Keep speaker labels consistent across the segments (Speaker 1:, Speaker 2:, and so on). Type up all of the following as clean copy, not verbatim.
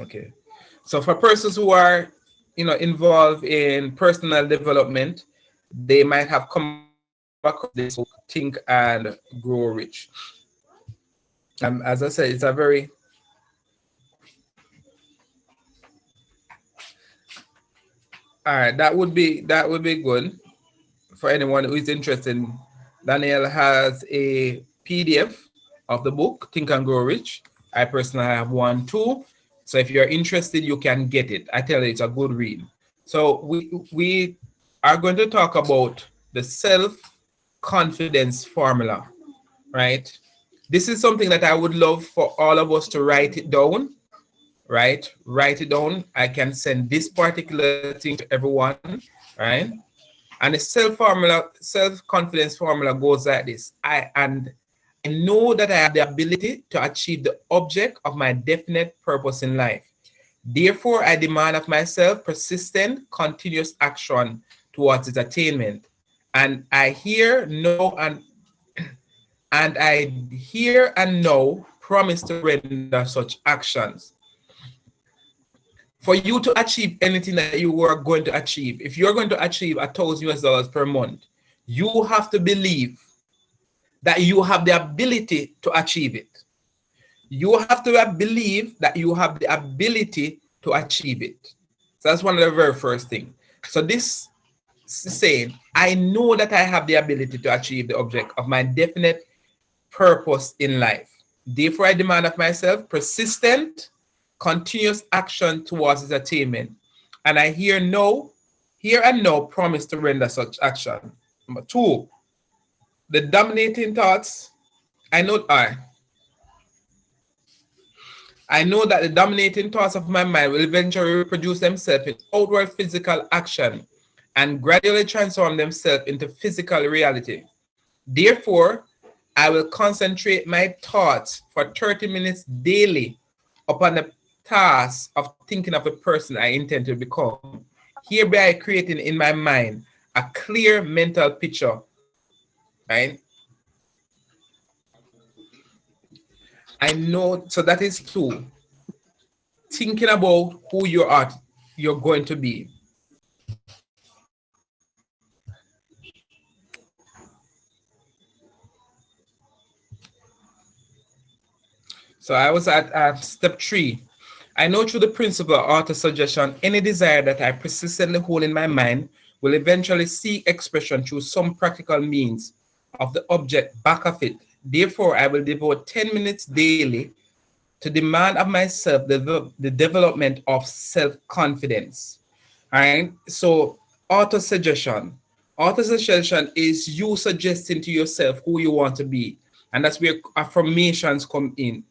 Speaker 1: Okay. So for persons who are, involved in personal development, they might have come across this book, Think and Grow Rich. As I said, it's a very all right. That would be good for anyone who is interested. Daniel has a PDF of the book Think and Grow Rich. I personally have one too. So if you're interested, you can get it. I tell you, it's a good read. So we are going to talk about the self-confidence formula, right? This is something that I would love for all of us to write it down, right? Write it down. I can send this particular thing to everyone, right? And the self-confidence formula goes like this. I know that I have the ability to achieve the object of my definite purpose in life. Therefore, I demand of myself persistent, continuous action towards its attainment. And I hear no and I here and now promise to render such actions. For you to achieve anything that you are going to achieve, if you're going to achieve $1,000 per month, you have to believe that you have the ability to achieve it. You have to believe that you have the ability to achieve it. So that's one of the very first things. So this is saying, I know that I have the ability to achieve the object of my definite purpose in life. Therefore, I demand of myself persistent, continuous action towards its attainment. And I here and now promise to render such action. Number two, the dominating thoughts. I know that the dominating thoughts of my mind will eventually reproduce themselves in outward physical action and gradually transform themselves into physical reality. Therefore, I will concentrate my thoughts for 30 minutes daily upon the task of thinking of the person I intend to become, hereby creating in my mind a clear mental picture, right? I know, so that is two. Thinking about who you're going to be. So I was at step 3. I know through the principle of auto-suggestion, any desire that I persistently hold in my mind will eventually seek expression through some practical means of the object back of it. Therefore, I will devote 10 minutes daily to demand of myself the development of self-confidence. All right. So auto-suggestion. Auto-suggestion is you suggesting to yourself who you want to be. And that's where affirmations come in,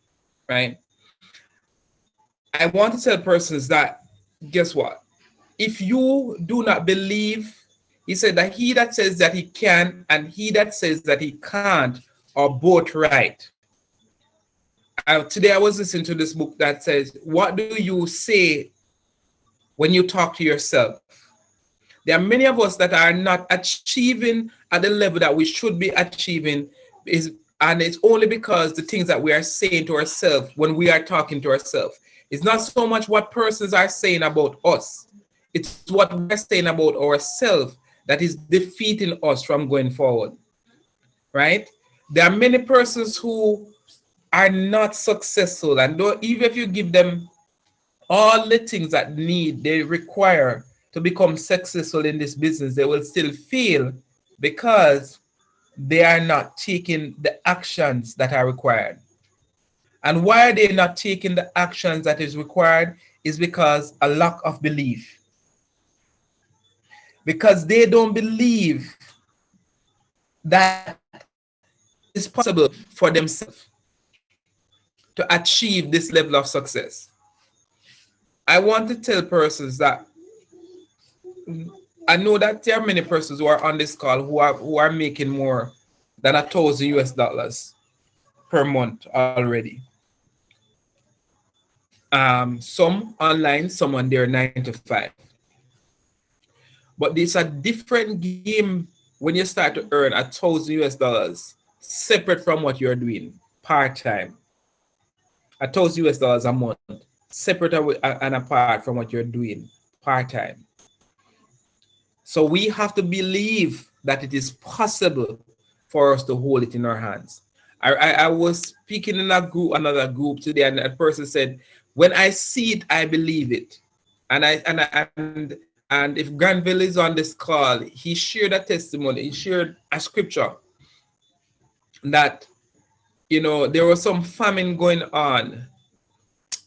Speaker 1: right? I want to tell persons that, guess what? If you do not believe, he said that he that says that he can and he that says that he can't are both right. Today I was listening to this book that says, what do you say when you talk to yourself? There are many of us that are not achieving at the level that we should be achieving, and it's only because the things that we are saying to ourselves when we are talking to ourselves. It's not so much what persons are saying about us. It's what we're saying about ourselves that is defeating us from going forward, right? There are many persons who are not successful, and even if you give them all the things that they require to become successful in this business, they will still fail because they are not taking the actions that are required. And why are they not taking the actions that is required is because a lack of belief. Because they don't believe that it's possible for themselves to achieve this level of success. I want to tell persons that I know that there are many persons who are on this call who are making more than $1,000 per month already. Some online, some on their 9 to 5. But it's a different game when you start to earn $1,000 separate from what you're doing part-time. $1,000 a month. separate and apart from what you're doing part-time. So we have to believe that it is possible for us to hold it in our hands. I was speaking in another group today, and a person said, when I see it, I believe it. And if Granville is on this call, he shared a testimony, he shared a scripture that, you know, there was some famine going on,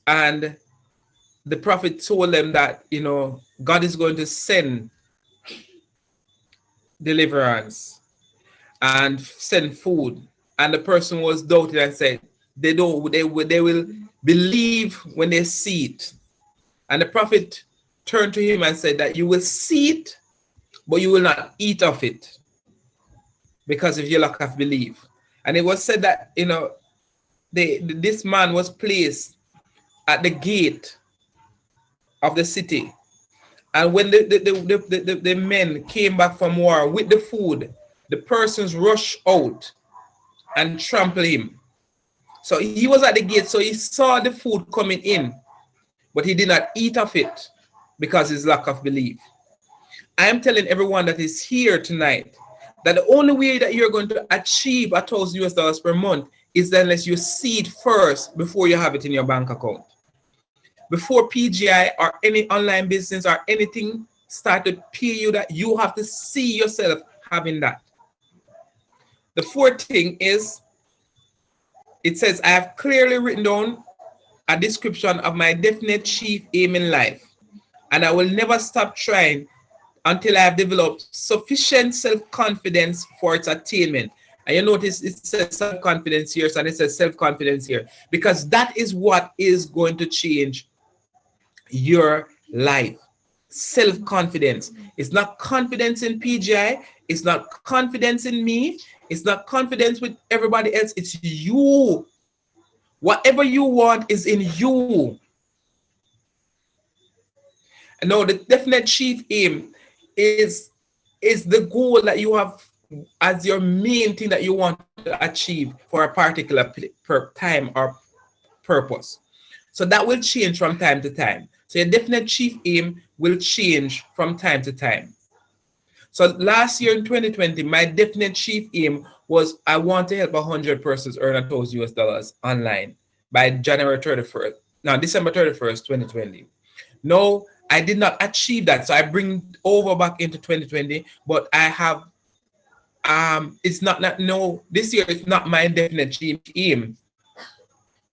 Speaker 1: and the prophet told them that, you know, God is going to send deliverance and send food. And the person was doubting and said, they will believe when they see it. And the prophet turned to him and said that you will see it, but you will not eat of it because of your lack of belief. And it was said that, you know, this man was placed at the gate of the city. And when the men came back from war with the food, the persons rushed out and trampled him. So he was at the gate, so he saw the food coming in, but he did not eat of it because of his lack of belief. I am telling everyone that is here tonight that the only way that you're going to achieve $1,000 per month is unless you see it first before you have it in your bank account. Before PGI or any online business or anything start to pay you, that you have to see yourself having that. The fourth thing is, it says, I have clearly written down a description of my definite chief aim in life, and I will never stop trying until I have developed sufficient self-confidence for its attainment. And you notice it says self-confidence here, and it says self-confidence here, because that is what is going to change your life. Self-confidence. It's not confidence in PGI. It's not confidence in me. It's not confidence with everybody else. It's you. Whatever you want is in you. And now the definite chief aim is the goal that you have as your main thing that you want to achieve for a particular time or purpose. So that will change from time to time. So your definite chief aim will change from time to time. So last year in 2020, my definite chief aim was I want to help 100 persons earn $1,000 online by December 31st, 2020. No, I did not achieve that. So I bring over back into 2020, but I have, this year is not my definite chief aim,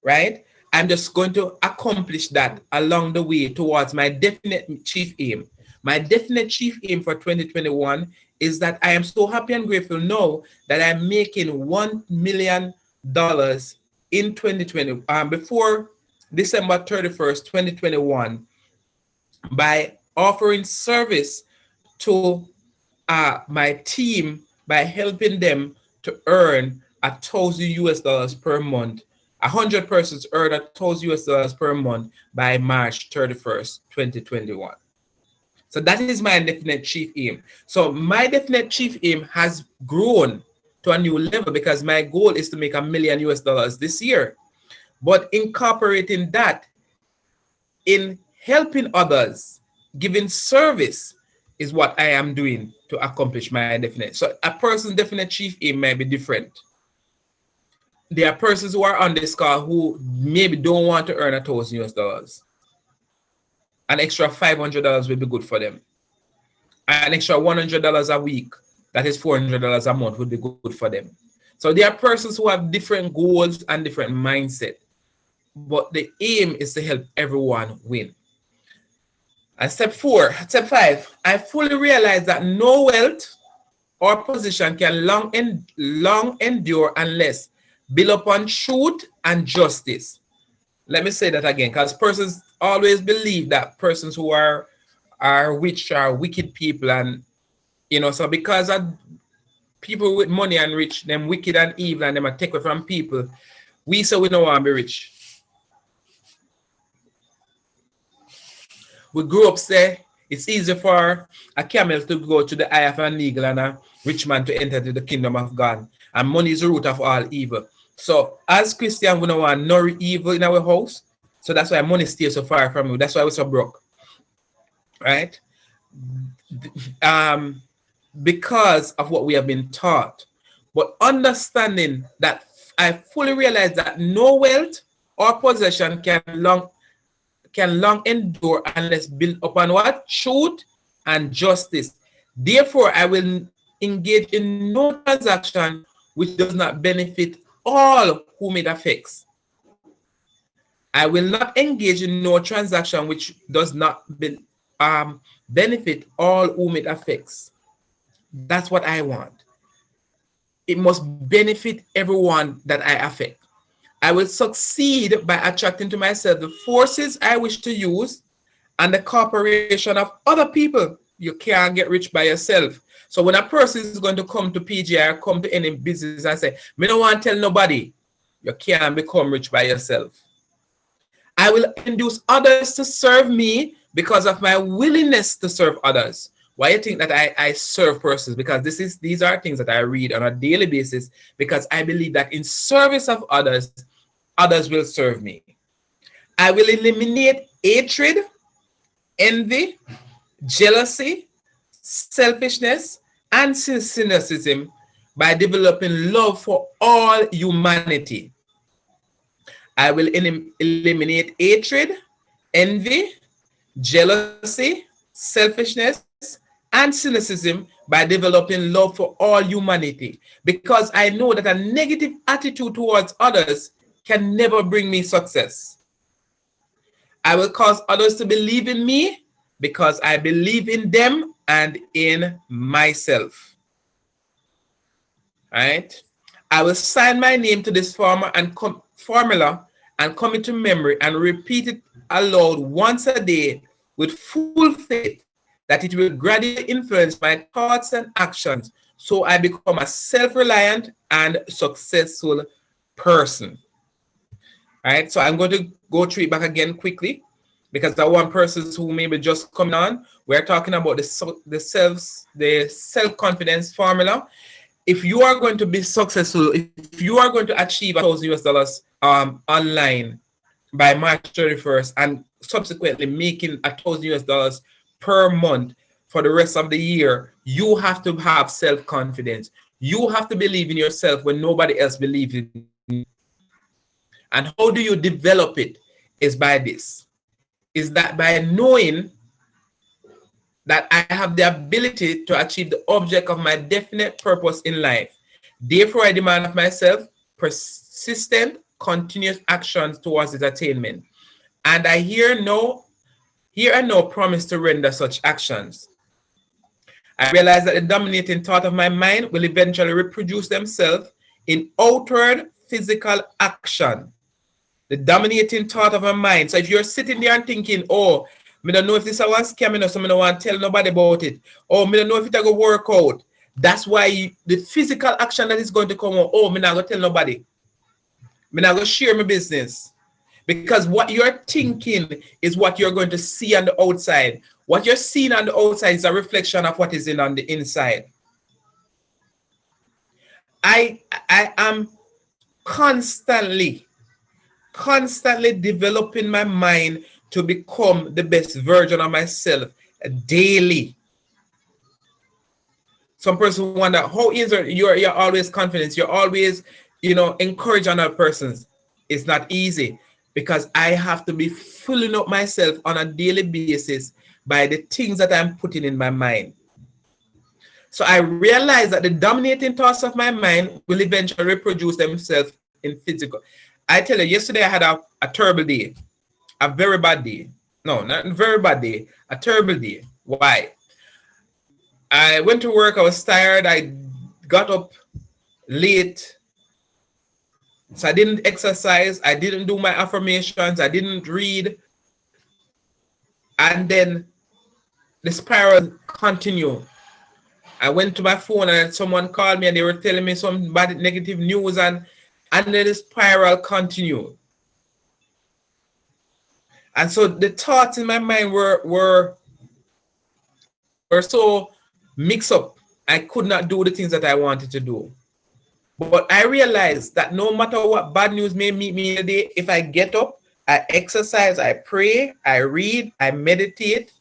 Speaker 1: right? I'm just going to accomplish that along the way towards my definite chief aim. My definite chief aim for 2021 is that I am so happy and grateful now that I'm making $1 million in 2020, before December 31st, 2021, by offering service to my team by helping them to earn $1,000 per month. 100 persons earn $1,000 per month by March 31st, 2021. So that is my definite chief aim. So my definite chief aim has grown to a new level because my goal is to make $1 million this year. But incorporating that in helping others, giving service is what I am doing to accomplish my definite. So a person's definite chief aim may be different. There are persons who are on this call who maybe don't want to earn $1,000. An extra $500 will be good for them. An extra $100 a week, that is $400 a month, would be good for them. So there are persons who have different goals and different mindset, but the aim is to help everyone win. And step 5, I fully realize that no wealth or position can long endure unless built upon truth and justice. Let me say that again, because persons always believe that persons who are rich are wicked people, and so because of people with money and rich, them wicked and evil, and them are take away from people, we say we don't want to be rich. We grew up say it's easy for a camel to go to the eye of an eagle and a rich man to enter to the kingdom of God. And money is the root of all evil. So as Christians, we don't want no evil in our house. So that's why money stays so far from you. That's why we're so broke, right? Because of what we have been taught. But understanding that I fully realize that no wealth or possession can long endure unless built upon what? Truth and justice. Therefore, I will engage in no transaction which does not benefit all whom it affects. I will not engage in no transaction which does not benefit all whom it affects. That's what I want. It must benefit everyone that I affect. I will succeed by attracting to myself the forces I wish to use and the cooperation of other people. You can't get rich by yourself. So when a person is going to come to PGI or come to any business and say, "Me don't want to tell nobody," you can't become rich by yourself. I will induce others to serve me because of my willingness to serve others. Why you think that I serve persons? Because these are things that I read on a daily basis, because I believe that in service of others, others will serve me. I will eliminate hatred, envy, jealousy, selfishness, and cynicism by developing love for all humanity. I will eliminate hatred, envy, jealousy, selfishness, and cynicism by developing love for all humanity, because I know that a negative attitude towards others can never bring me success. I will cause others to believe in me because I believe in them and in myself. All right? I will sign my name to this formula and commit to memory and repeat it aloud once a day with full faith that it will gradually influence my thoughts and actions so I become a self-reliant and successful person. All right, so I'm going to go through it back again quickly because I want persons who may be just coming on. We're talking about the self-confidence formula. If you are going to be successful, if you are going to achieve $1,000 online by March 31st and subsequently making $1,000 per month for the rest of the year, you have to have self-confidence. You have to believe in yourself when nobody else believes in you. And how do you develop it? Is by this. Is that by knowing that I have the ability to achieve the object of my definite purpose in life. Therefore, I demand of myself persistent, continuous actions towards its attainment. And I here and now promise to render such actions. I realize that the dominating thought of my mind will eventually reproduce themselves in outward physical action. The dominating thought of my mind. So if you're sitting there and thinking, "Oh, I don't know if this is one scamming, so I don't want to tell nobody about it. Oh, I don't know if it's going to work out." That's why the physical action that is going to come out, "Oh, I'm not going to tell nobody. I'm not going to share my business." Because what you're thinking is what you're going to see on the outside. What you're seeing on the outside is a reflection of what is on the inside. I am constantly developing my mind to become the best version of myself daily. Some person wonder, how is it you're always confident, you're always, encouraging other persons. It's not easy because I have to be filling up myself on a daily basis by the things that I'm putting in my mind. So I realize that the dominating thoughts of my mind will eventually reproduce themselves in physical. I tell you, yesterday I had a terrible day, a very bad day. No, not a very bad day, a terrible day. Why? I went to work, I was tired, I got up late, so I didn't exercise, I didn't do my affirmations, I didn't read, and then the spiral continued. I went to my phone and someone called me and they were telling me some bad negative news, and then the spiral continued. And so the thoughts in my mind were so mixed up. I could not do the things that I wanted to do. But I realized that no matter what bad news may meet me in a day, if I get up, I exercise, I pray, I read, I meditate,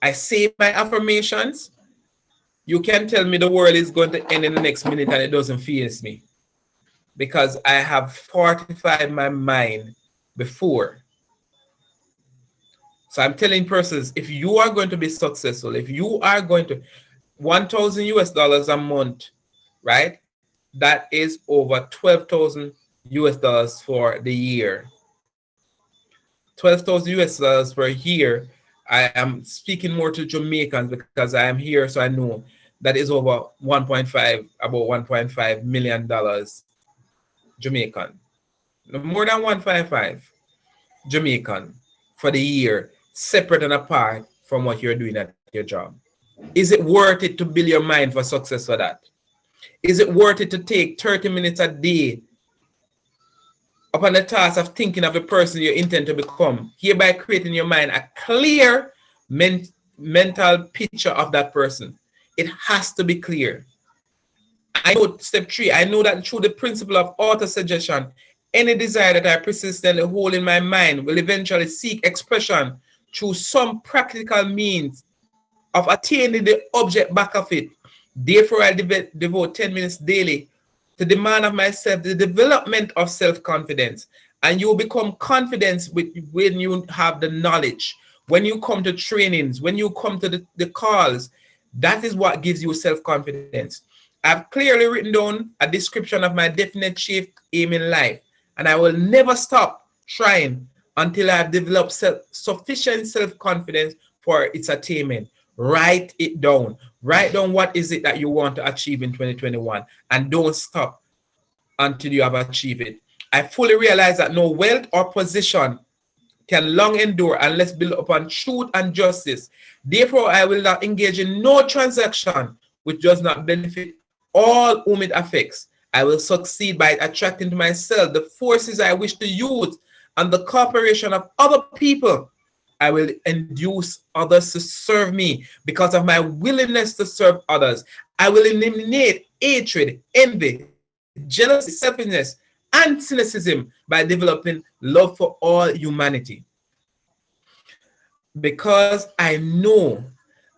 Speaker 1: I say my affirmations. You can tell me the world is going to end in the next minute and it doesn't faze me, because I have fortified my mind before. So I'm telling persons, if you are going to be successful, if you are going to $1,000 a month, right? That is over $12,000 for the year. $12,000 per year. I am speaking more to Jamaicans because I am here, so I know that is over about $1.5 million Jamaican. More than 155 Jamaican for the year, separate and apart from what you're doing at your job. Is it worth it to build your mind for success for that? Is it worth it to take 30 minutes a day upon the task of thinking of the person you intend to become, hereby creating in your mind a clear mental picture of that person? It has to be clear. I know step 3, I know that through the principle of auto-suggestion, any desire that I persistently hold in my mind will eventually seek expression through some practical means of attaining the object back of it. Therefore, I devote 10 minutes daily to demand of myself the development of self-confidence. And you will become confident when you have the knowledge, when you come to trainings, when you come to the calls. That is what gives you self-confidence. I've clearly written down a description of my definite chief aim in life, and I will never stop trying until I've developed sufficient self-confidence for its attainment. Write it down. Write down what is it that you want to achieve in 2021, and don't stop until you have achieved it. I fully realize that no wealth or position can long endure unless built upon truth and justice. Therefore, I will not engage in no transaction which does not benefit all whom it affects. I will succeed by attracting to myself the forces I wish to use and the cooperation of other people. I will induce others to serve me because of my willingness to serve others. I will eliminate hatred, envy, jealousy, selfishness, and cynicism by developing love for all humanity. Because I know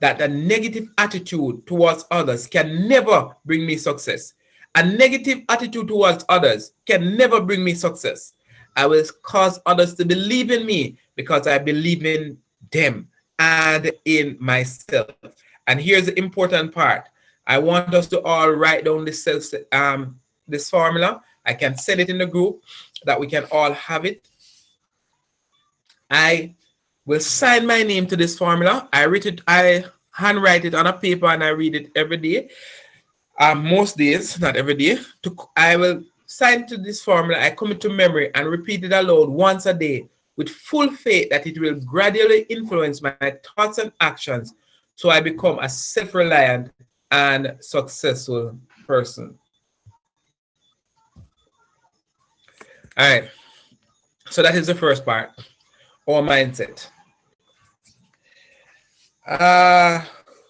Speaker 1: that a negative attitude towards others can never bring me success. A negative attitude towards others can never bring me success. I will cause others to believe in me because I believe in them and in myself. And here's the important part. I want us to all write down this formula. I can send it in the group that we can all have it. I will sign my name to this formula. I handwrite it on a paper and I read it every day. Most days, not every day. I will sign to this formula. I commit to memory and repeat it aloud once a day with full faith that it will gradually influence my thoughts and actions so I become a self-reliant and successful person. All right. So that is the first part, our mindset.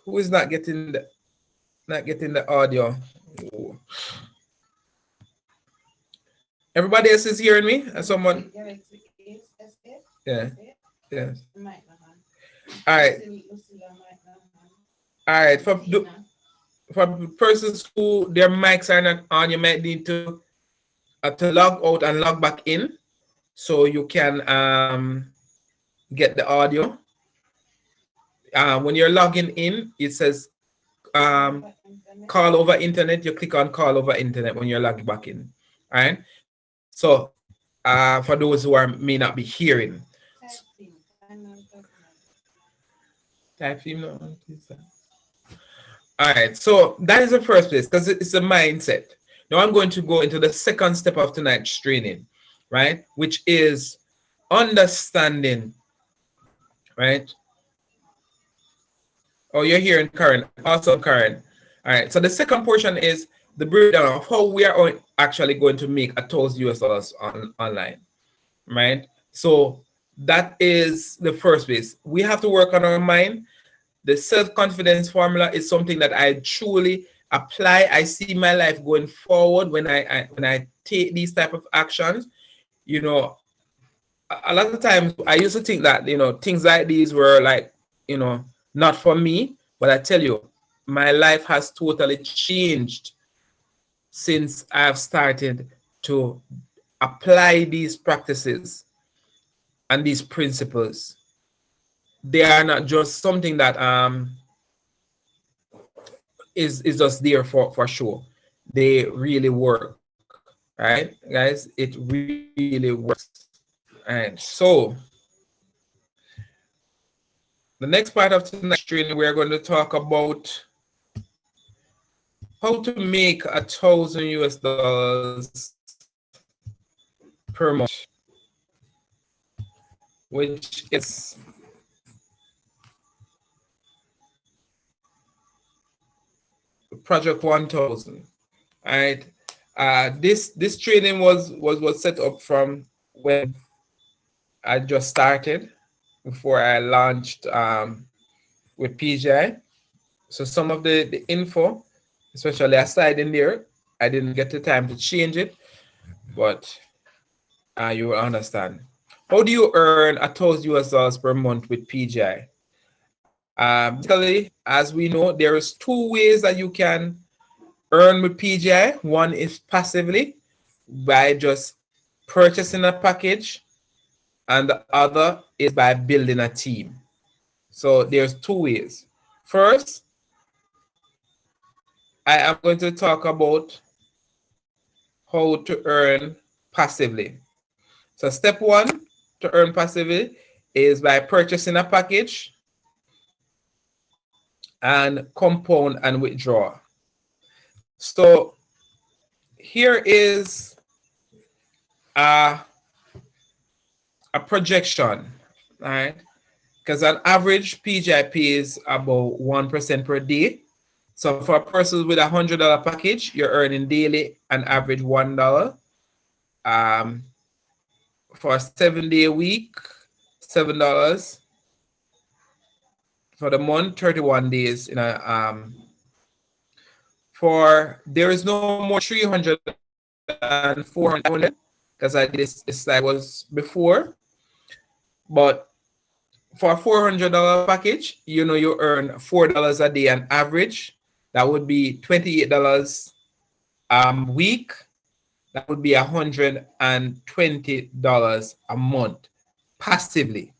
Speaker 1: Who is not getting the audio? Ooh. Everybody else is hearing me? Someone? Yeah. Yes. All right. All right. For persons who their mics are not on, you might need to log out and log back in so you can get the audio. When you're logging in, it says call over internet. You click on call over internet when you're logging back in. All right. So for those who may not be hearing. All right. So that is the first place because it's a mindset. Now I'm going to go into the second step of tonight's training, right? Which is understanding, right? Oh, you're hearing Karen. Awesome, Karen. All right. So the second portion is the breakdown of how we are actually going to make $1,000 online, right? So that is the first place. We have to work on our mind. The self-confidence formula is something that I truly apply. I see my life going forward when I take these type of actions. You know, a lot of times I used to think that, things like these were like, not for me. But I tell you, my life has totally changed since I've started to apply these practices and these principles. They are not just something that is just there for sure. They really work, right, guys? It really works. And so the next part of tonight's training, we're going to talk about how to make $1,000 per month, which is Project 1000. All right. This training was set up from when I just started, before I launched with PGI. So some of the info, especially aside in there, I didn't get the time to change it, but you will understand. How do you earn $1,000 per month with PGI? Basically, as we know, there's two ways that you can earn with PGI. One is passively, by just purchasing a package, and the other is by building a team. So there's two ways. First, I am going to talk about how to earn passively. So step one to earn passively is by purchasing a package and compound and withdraw. So here is a projection, all right? Because on average, PGI pays about 1% per day. So for a person with $100 package, you're earning daily an average $1. For a 7-day week, $7. For the month, 31 days. There is no more 300 and 400, because I did this slide was before. But for a $400 package, you earn $4 a day on average. That would be $28 a week. That would be $120 a month passively.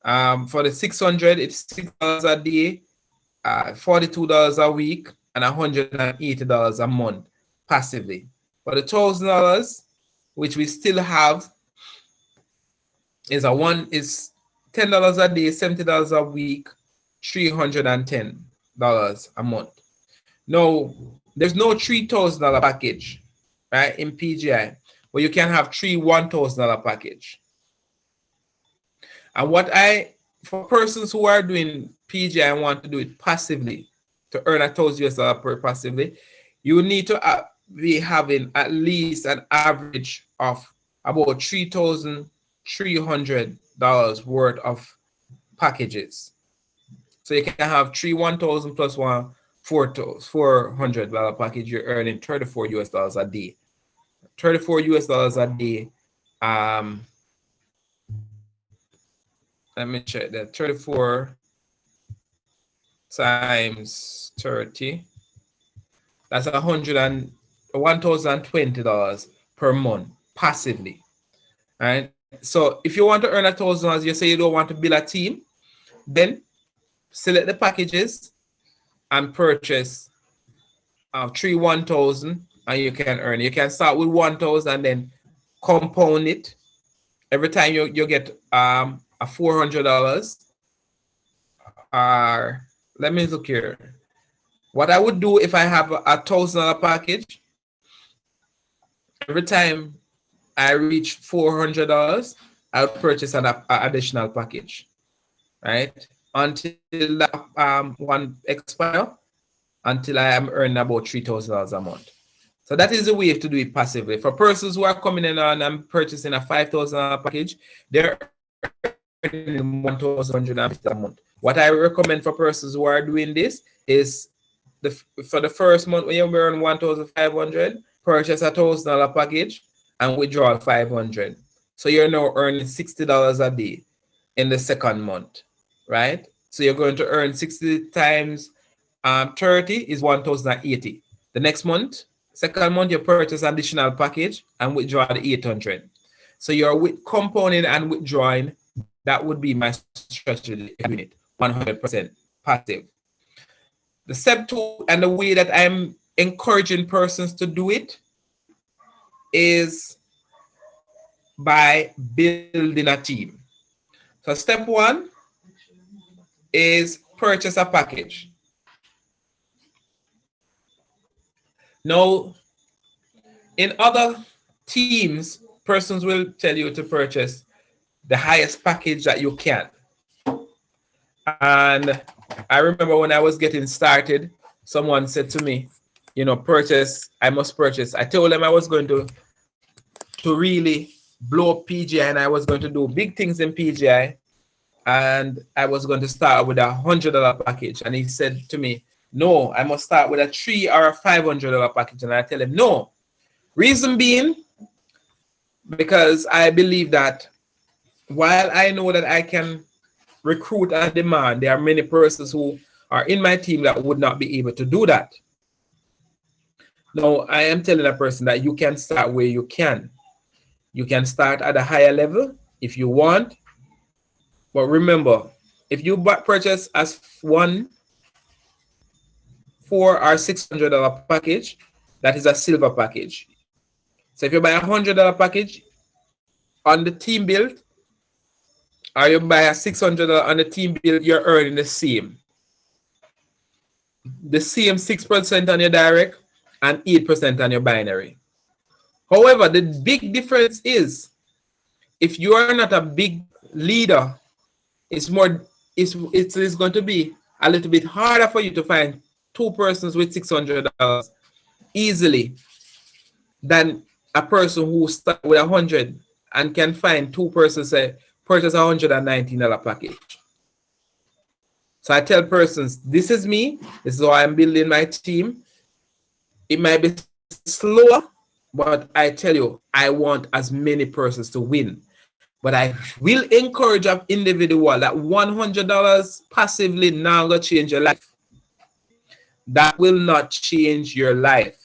Speaker 1: For the 600, it's $6 a day, $42 a week, and $180 a month passively. For the $1,000, which we still have, is $10 a day, $70 a week, $310 a month. Now, there's no $3,000 package, right, in PGI, but you can have three $1,000 package. And for persons who are doing PGI and want to do it passively, to earn $1,000 per passively, you need to be having at least an average of about $3,300 worth of packages. So you can have three 1,000 plus one $400 package. You're earning $34 a day. $34 a day. Let me check that. 34 times 30. That's $1,020 per month passively. All right. So if you want to earn $1,000, you say you don't want to build a team, then select the packages and purchase three 1,000, and you can earn. You can start with 1,000 and then compound it. Every time you get a $400. Let me look here. What I would do if I have a $1,000 package, every time I reach $400, I would purchase an additional package, right? Until that one expire, until I am earning about $3,000 a month. So that is the way to do it passively. For persons who are coming in and purchasing a $5,000 package, they're earning $1,150 a month. What I recommend for persons who are doing this is for the first month, when you earn $1,500, purchase a $1,000 package and withdraw $500. So you're now earning $60 a day in the second month, right? So you're going to earn 60 times 30 is 1,080. The next month, second month, you purchase additional package and withdraw the 800. So you're with compounding and withdrawing. That would be my strategy, 100% passive. The step 2 and the way that I'm encouraging persons to do it is by building a team. So step 1 is purchase a package. Now, in other teams, persons will tell you to purchase the highest package that you can. And I remember when I was getting started, someone said to me, you know, I must purchase. I told them I was going to really blow up PGI, and I was going to do big things in PGI, and I was going to start with $100 package. And he said to me, no, I must start with a $300 or a $500 package. And I tell him, no. Reason being, because I believe that while I know that I can recruit and demand, there are many persons who are in my team that would not be able to do that. Now, I am telling a person that you can start where you can. You can start at a higher level if you want. But remember, if you purchase as $100, $400 or $600 package, that is a silver package. So if you buy a $100 package on the team build, or you buy a $600 on the team build, you're earning the same. The same 6% on your direct and 8% on your binary. However, the big difference is if you are not a big leader, it's going to be a little bit harder for you to find 2 persons with $600 easily than a person who starts with 100 and can find 2 persons purchase a $119 package. So I tell persons, this is me. This is how I'm building my team. It might be slower, but I tell you, I want as many persons to win. But I will encourage an individual that $100 passively now going to change your life. That will not change your life.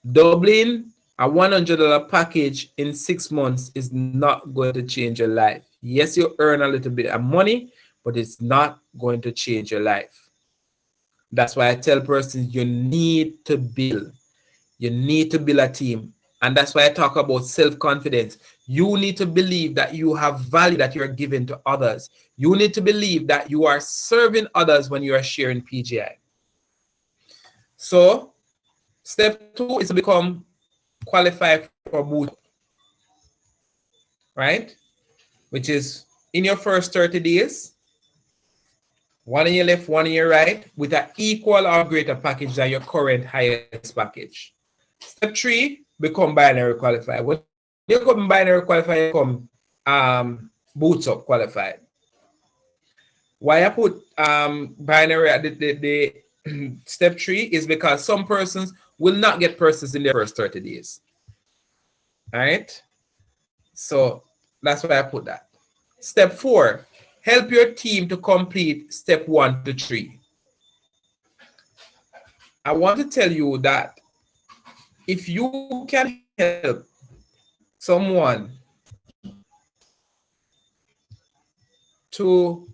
Speaker 1: Doubling a $100 package in 6 months is not going to change your life. Yes, you earn a little bit of money, but it's not going to change your life. That's why I tell persons you need to build. You need to build a team. And that's why I talk about self-confidence. You need to believe that you have value that you're giving to others. You need to believe that you are serving others when you are sharing PGI. So, step 2 is to become qualified for boot, right? Which is in your first 30 days, 1 in your left, 1 in your right, with an equal or greater package than your current highest package. Step 3, become binary qualified. When you become binary qualified, you become boots up qualified. Why I put binary at the step 3 is because some persons will not get persons in their first 30 days. All right? So that's why I put that. Step 4, help your team to complete step 1 to 3. I want to tell you that if you can help someone to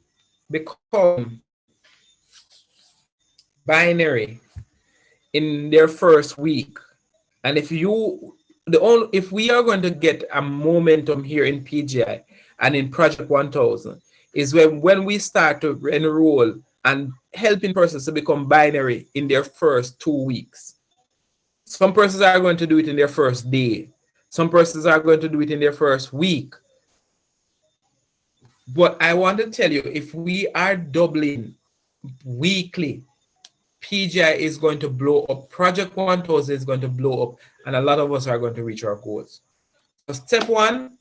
Speaker 1: become binary in their first week, and if we are going to get a momentum here in PGI and in Project 1000, is when we start to enroll and helping persons to become binary in their first 2 weeks. Some persons are going to do it in their first day. Some persons are going to do it in their first week. But I want to tell you, if we are doubling weekly, PGI is going to blow up. Project 1000 is going to blow up, and a lot of us are going to reach our goals. So step 1,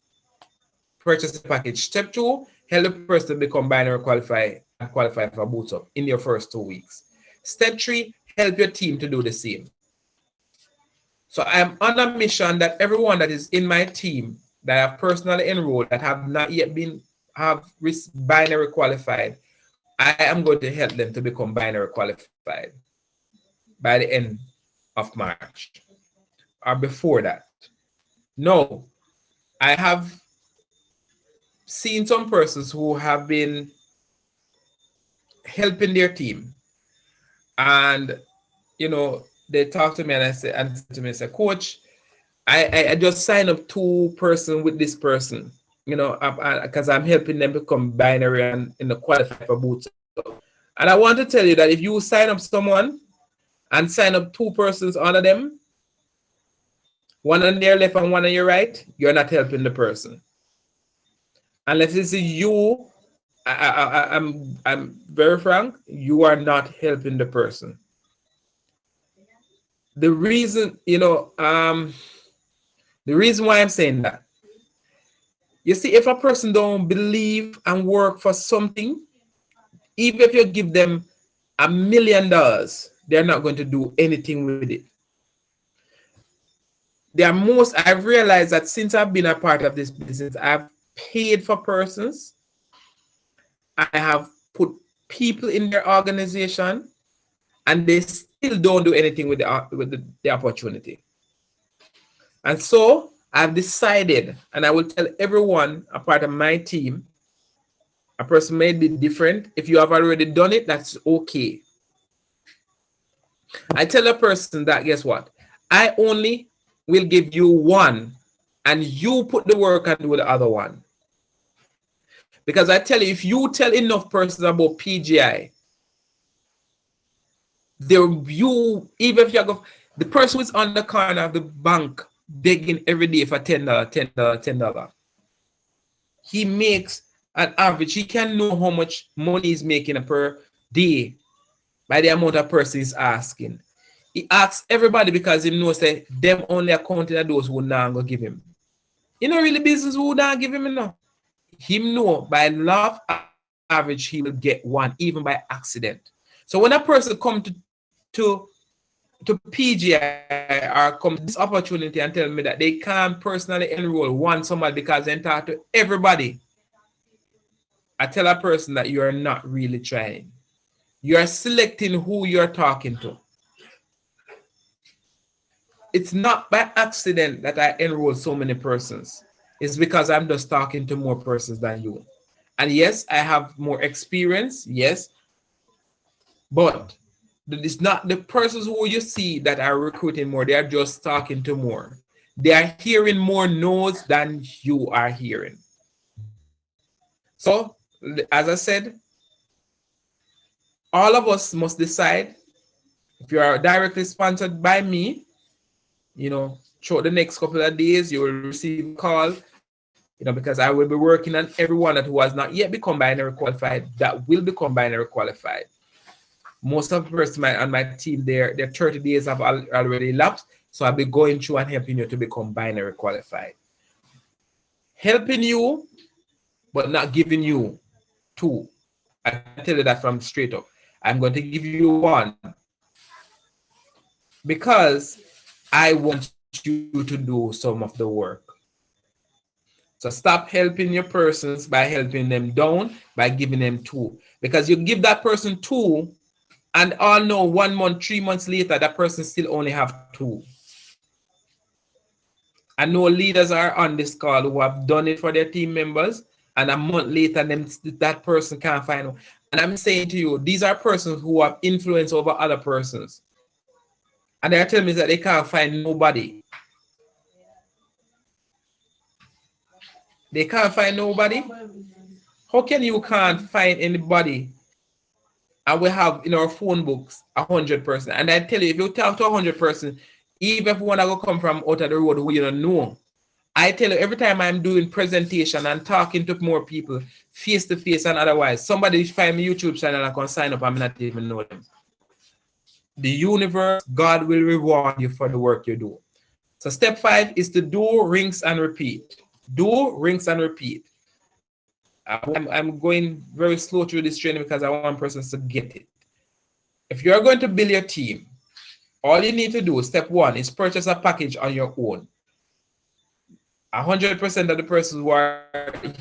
Speaker 1: purchase the package. Step 2, help the person become binary qualified and qualify for boots up in your first 2 weeks. Step 3, help your team to do the same. So I'm on a mission that everyone that is in my team that I have personally enrolled that have not yet been binary qualified, I am going to help them to become binary qualified by the end of March or before that. No, I have seen some persons who have been helping their team, and they talk to me and say, Coach, I just signed up 2 person with this person, because I'm helping them become binary and qualify for boot. And I want to tell you that if you sign up someone and sign up 2 persons under them, one on their left and one on your right, you're not helping the person. Unless it's you, I'm very frank, you are not helping the person. The reason, the reason why I'm saying that, you see, if a person don't believe and work for something, even if you give them $1 million, they're not going to do anything with it. I've realized that since I've been a part of this business, I've paid for persons. I have put people in their organization, and they still don't do anything with the opportunity. And so I've decided, and I will tell everyone a part of my team, a person may be different. If you have already done it, that's okay. I tell a person that, guess what? I only will give you 1, and you put the work and do the other 1. Because I tell you, if you tell enough persons about PGI, even if you go, the person who's on the corner of the bank begging every day for $10, $10, he makes an average. He can know how much money he's making per day by the amount of person he's asking. He asks everybody because he knows that them only accounting are those who not going to give him. Really business who not give him enough. Him know by law of average he will get 1, even by accident. So when a person come to PGI or come to this opportunity and tell me that they can't personally enroll somebody because they talk to everybody, I tell a person that you are not really trying. You are selecting who you're talking to. It's not by accident that I enroll so many persons. It's because I'm just talking to more persons than you. And yes, I have more experience, yes, but it's not the persons who you see that are recruiting more. They are just talking to more. They are hearing more no's than you are hearing. So, as I said, all of us must decide. If you are directly sponsored by me, throughout the next couple of days, you will receive a call, because I will be working on everyone who has not yet become binary qualified, that will become binary qualified. Most of the person on my team, their 30 days have already elapsed, so I'll be going through and helping you to become binary qualified. Helping you, but not giving you 2. I tell you that from straight up. I'm going to give you 1 because I want you to do some of the work. So stop helping your persons by helping them down, by giving them 2. Because you give that person 2, and all know 1 month, 3 months later, that person still only have 2. I know leaders are on this call who have done it for their team members, and a month later, that person can't find them. And I'm saying to you, these are persons who have influence over other persons. And they're telling me that they can't find nobody. They can't find nobody? How can you can't find anybody? And we have in our phone books 100 persons. And I tell you, if you talk to 100 persons, even if one go come from out of the road who you don't know, I tell you, every time I'm doing presentation and talking to more people, face to face and otherwise, somebody find my YouTube channel and can sign up and I not even know them. The universe, God will reward you for the work you do. So step 5 is to do, rinse, and repeat. Do, rinse, and repeat. I'm going very slow through this training because I want persons to get it. If you're going to build your team, all you need to do, step 1, is purchase a package on your own. 100% of the persons who are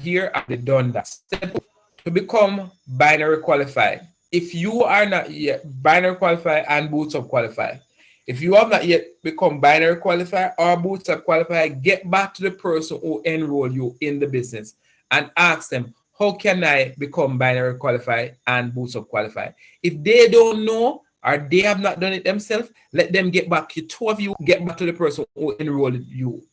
Speaker 1: here have done that. Step to become binary qualified. If you are not yet binary qualified and bootstrap qualified, if you have not yet become binary qualified or bootstrap qualified, get back to the person who enrolled you in the business and ask them, how can I become binary qualified and bootstrap qualified? If they don't know or they have not done it themselves, let them get back. You two of you get back to the person who enrolled you.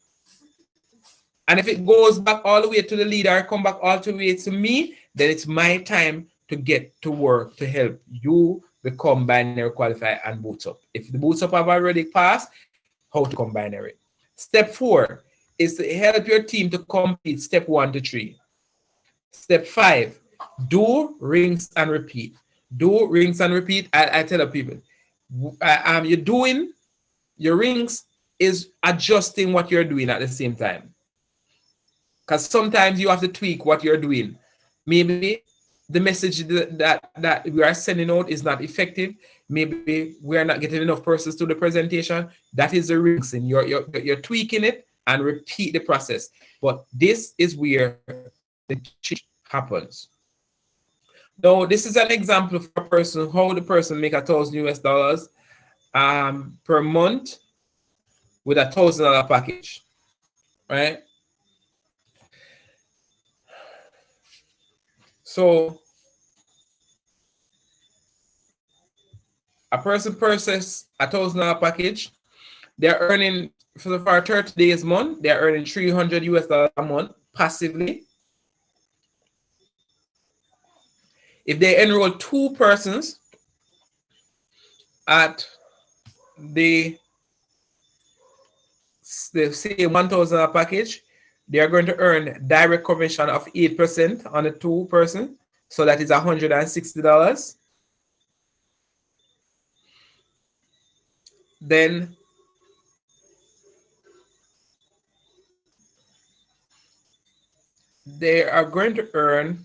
Speaker 1: And if it goes back all the way to the leader, come back all the way to me, then it's my time to get to work to help you become binary qualified and bootstrap. If the bootstrap have already passed, how to become binary. Step 4 is to help your team to complete step 1 to 3. Step 5, do, rinse, and repeat. Do, rinse, and repeat. I tell people, you're doing your rings is adjusting what you're doing at the same time. Because sometimes you have to tweak what you're doing. Maybe the message that we are sending out is not effective. Maybe we are not getting enough persons to the presentation. That is the rinsing. You're tweaking it and repeat the process. But this is where the change happens. Now, this is an example for a person, how the person make $1,000 per month with $1,000 package, right? So a person purchases $1,000 package. They're earning for 30 days a month. They're earning $300 a month passively. If they enroll 2 persons at the say $1,000 package, they are going to earn direct commission of 8% on the 2 person. So that is $160. Then they are going to earn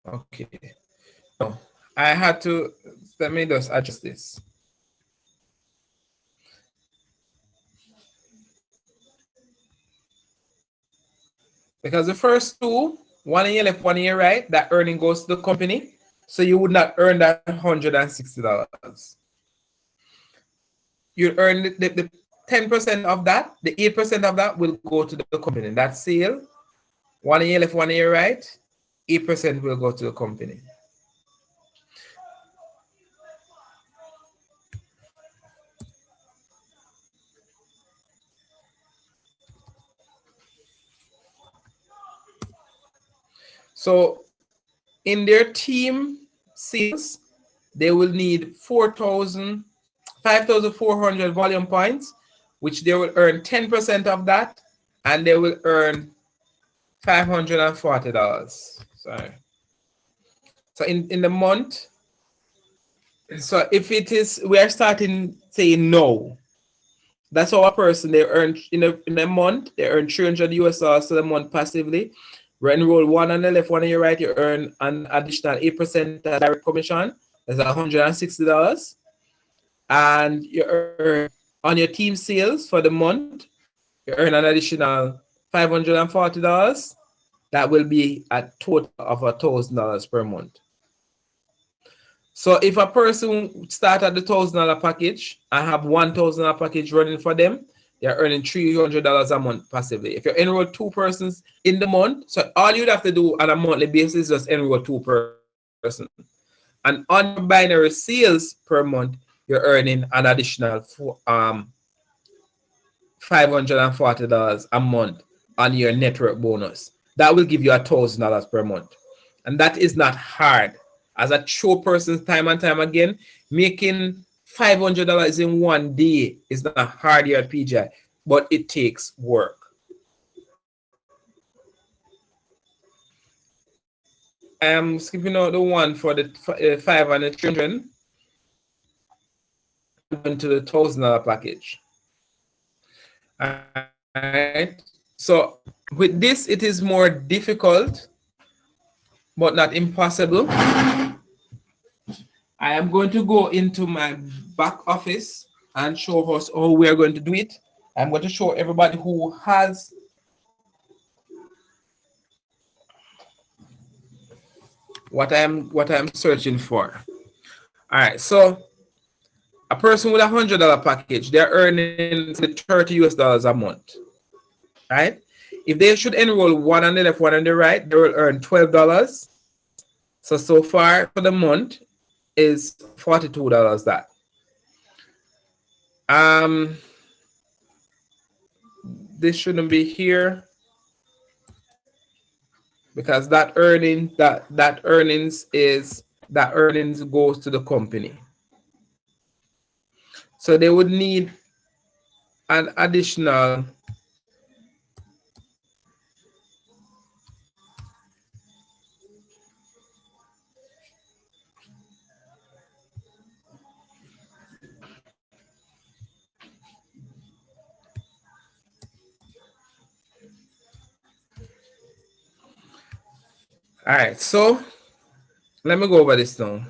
Speaker 1: okay. Oh, I had to, let me just adjust this. Because the first 2, 1 year left, 1 year right, that earning goes to the company. So you would not earn that $160. You earn the 10% of that, the 8% of that will go to the company. That sale, 1 year left, 1 year right, 8% will go to the company. So in their team sales, they will need 5,400 volume points, which they will earn 10% of that, and they will earn $540. Sorry. So in the month, so if it is, we are starting saying no. That's how a person, they earn in a month, they earn $300 a month passively. We enroll 1 on the left, 1 on your right, you earn an additional 8% direct commission. That's $160. And you earn on your team sales for the month, you earn an additional $540. That will be a total of $1,000 per month. So if a person start at the $1,000 package and have $1,000 package running for them, they're earning $300 a month passively. If you enroll 2 persons in the month, so all you'd have to do on a monthly basis is just enroll 2 persons. And on binary sales per month, you're earning an additional $540 a month on your network bonus. That will give you $1,000 per month. And that is not hard. As I show persons time and time again, making $500 in 1 day is not hard here at PGI, but it takes work. I'm skipping out the one for the 5 and the 300. Into the $1,000 package. All right. So with this, it is more difficult, but not impossible. I am going to go into my back office and show us how we are going to do it. I'm going to show everybody who has what I'm searching for. All right, so a person with $100 package, they're earning $30 a month, right? If they should enroll one on the left, one on the right, they will earn $12. So far for the month is $42 that. This shouldn't be here because that earnings goes to the company. So they would need an additional all right, so let me go over this now.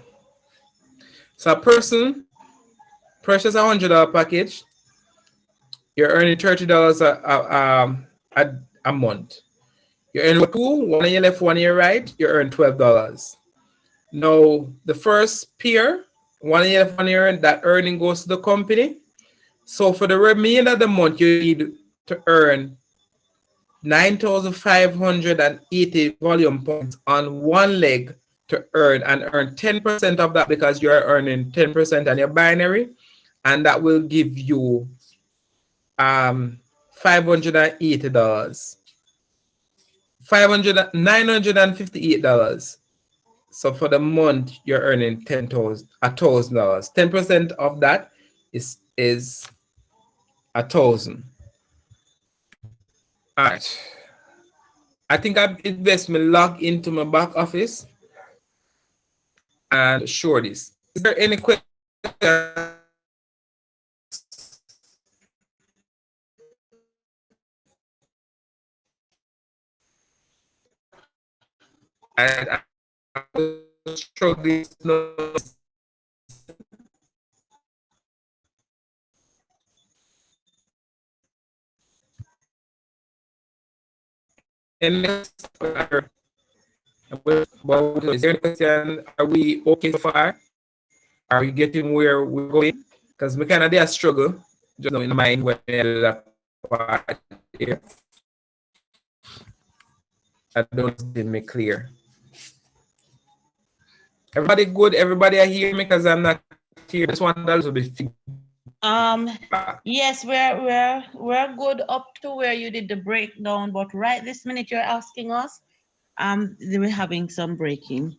Speaker 1: So a person purchase $100 package, you're earning $30 a month. You're earning two, one on your left, one on your right, you earn $12. Now the first pair, one on your left, one on your right, that earning goes to the company. So for the remainder of the month, you need to earn 9,580 volume points on one leg to earn 10% of that because you are earning 10% on your binary, and that will give you $580, $958. So for the month, you're earning $1,000. 10% of that is $1,000. All right. I think I best me log into my back office and show this. Is there any question? I will show this. Is there any question? Are we okay so far? Are we getting where we're going? Because we kind of did a struggle just in mind when I did that part here. I don't make clear. Everybody good? Everybody are here because I'm not here. This one also be
Speaker 2: yes, we're good up to where you did the breakdown, but right this minute you're asking us, we're having some breaking.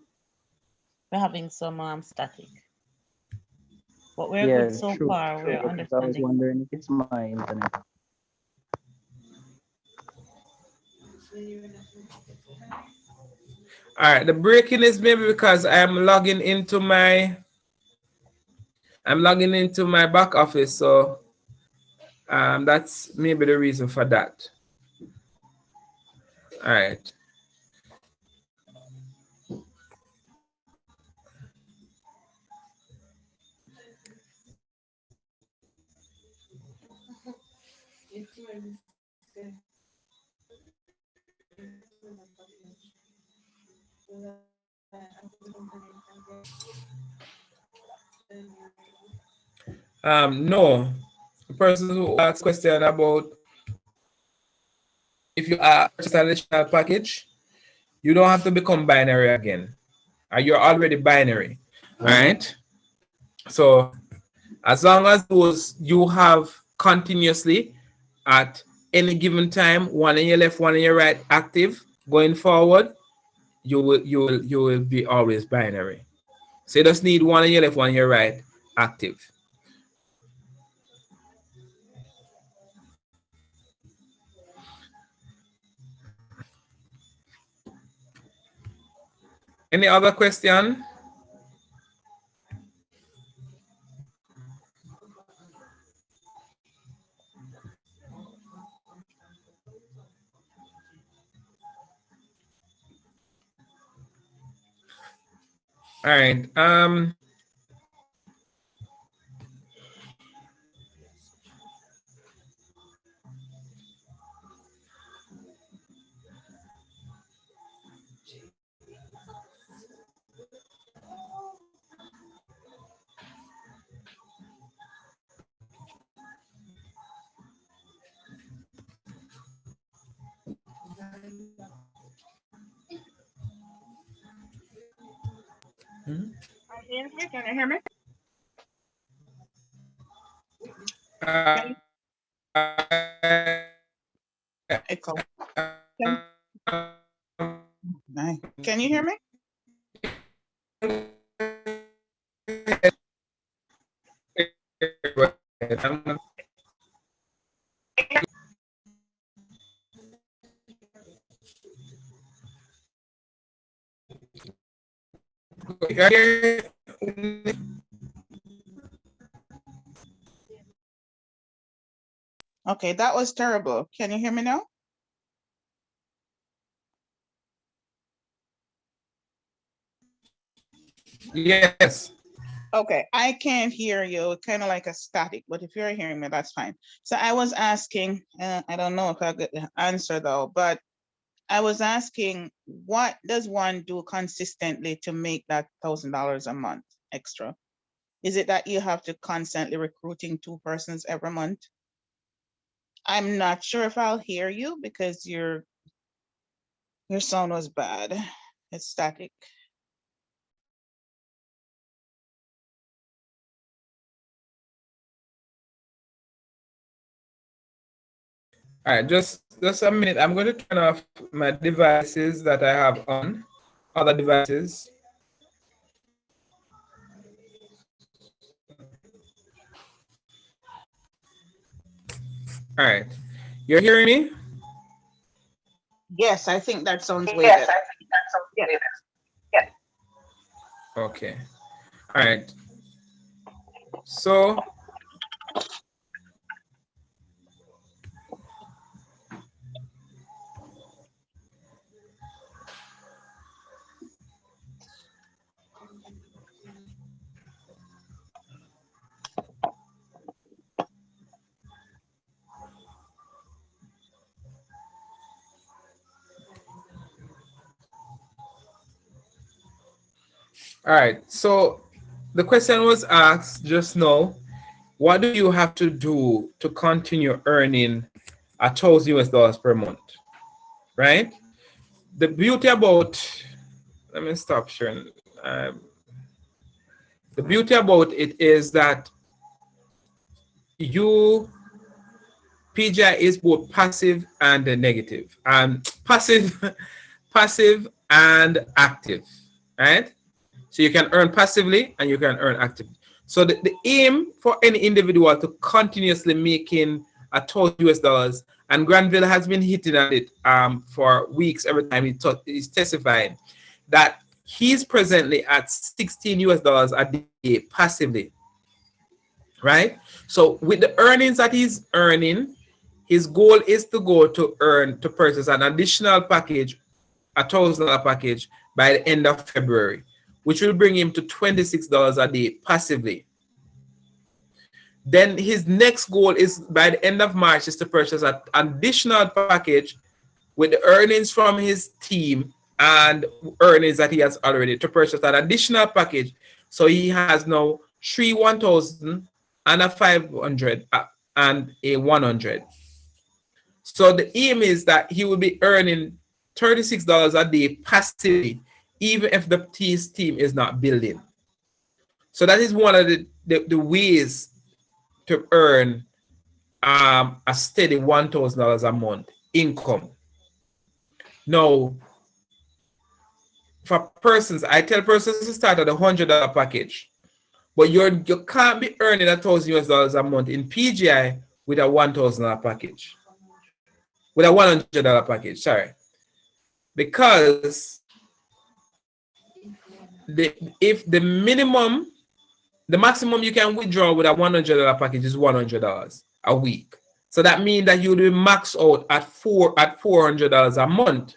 Speaker 2: We're having some static. But we're good so far. We're
Speaker 3: Because I was
Speaker 2: understanding.
Speaker 3: wondering if it's my internet.
Speaker 1: all right. The breaking is maybe because I'm logging into my back office, so that's maybe the reason for that. All right. No, the person who asked question about if you are purchase an additional package, you don't have to become binary again. You're already binary, right? So as long as those you have continuously at any given time, one on your left, one on your right, active going forward, you will be always binary. So you just need one on your left, one on your right, active. Any other question? All right.
Speaker 3: Ainsworth, can you hear me? Echo. Can you hear me? Okay, that was terrible. Can you hear me now?
Speaker 1: Yes.
Speaker 3: Okay, I can't hear you, kind of like a static, but if you're hearing me, that's fine. So I was asking, I don't know if I get the answer though, but I was asking, what does one do consistently to make that $1,000 a month extra? Is it that you have to constantly recruiting 2 persons every month? I'm not sure if I'll hear you because your sound was bad. It's static.
Speaker 1: All right, just a minute. I'm going to turn off my devices that I have on, other devices. All right, you're hearing me?
Speaker 3: Yes, I think that sounds way better. Yeah.
Speaker 1: Okay. All right. So all right. So the question was asked just now, what do you have to do to continue earning $1,000 per month? Right? The beauty about, let me stop sharing. The beauty about it is that PGI is both passive and negative, and passive and active, right? So you can earn passively and you can earn actively. So the aim for any individual to continuously making $1,000, and Granville has been hitting at it for weeks every time he's testifying, that he's presently at $16 a day passively, right? So with the earnings that he's earning, his goal is to go to purchase an additional package, $1,000 package, by the end of February, which will bring him to $26 a day passively. Then his next goal is by the end of March is to purchase an additional package with the earnings from his team and earnings that he has already, to purchase an additional package. So he has now 3 1,000 and a 500 and a 100. So the aim is that he will be earning $36 a day passively, even if his team is not building. So that is one of the ways to earn a steady $1,000 a month income. Now, for persons, I tell persons to start at a $100 package, but you can't be earning $1,000 a month in PGI with a $1,000 package, with a $100 package. Sorry, because if the maximum you can withdraw with a $100 package is $100 a week. So that means that you will be maxed out at $400 a month.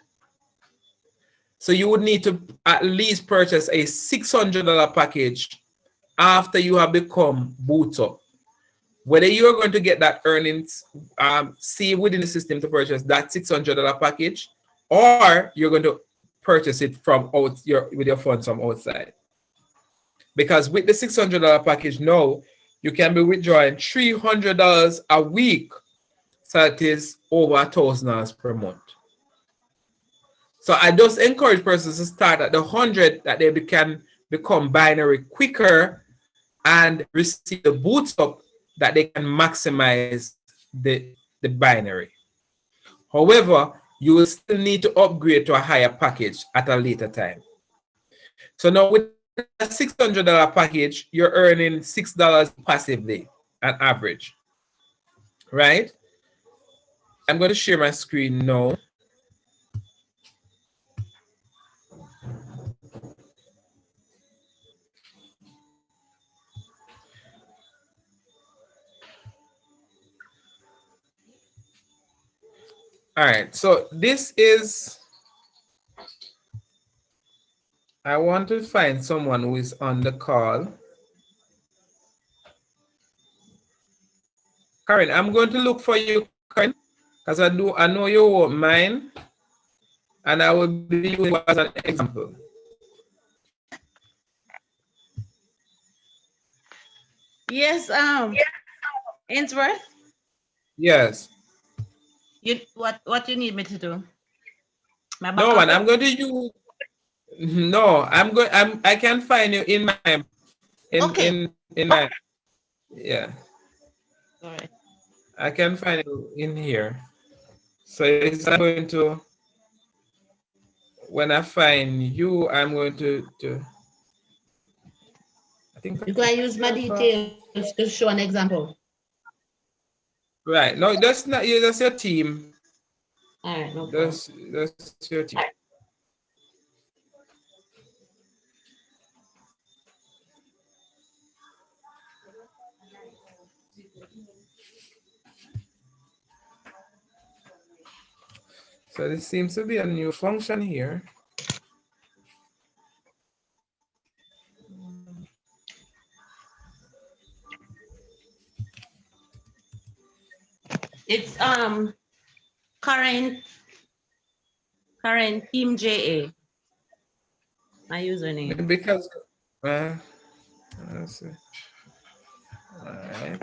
Speaker 1: So you would need to at least purchase a $600 package after you have become boots up. Whether you're going to get that earnings saved within the system to purchase that $600 package, or you're going to purchase it from with your funds from outside. Because with the $600 package now, you can be withdrawing $300 a week. So it is over $1,000 per month. So I just encourage persons to start at the 100 that they can become binary quicker and receive the boots up that they can maximize the binary. However, you will still need to upgrade to a higher package at a later time. So now with a $600 package, you're earning $6 passively on average, right? I'm going to share my screen now. All right, so this is, I want to find someone who is on the call. Karen, I'm going to look for you, Karen, because I know you won't mind, and I will be using you as an example.
Speaker 2: Yes, Ainsworth,
Speaker 1: Yes.
Speaker 2: what you need me to do?
Speaker 1: No, man, I'm going to use. No, I can find you in my in my, yeah.
Speaker 2: All right.
Speaker 1: I can find you in here. So it's going to, when I find you, I'm going to I think
Speaker 2: You can use my details to show an example.
Speaker 1: right. No, that's not you, that's your team.
Speaker 2: All right, no problem.
Speaker 1: That's your team. So this seems to be a new function here.
Speaker 2: It's current team JA. My username.
Speaker 1: Because let's see. All right.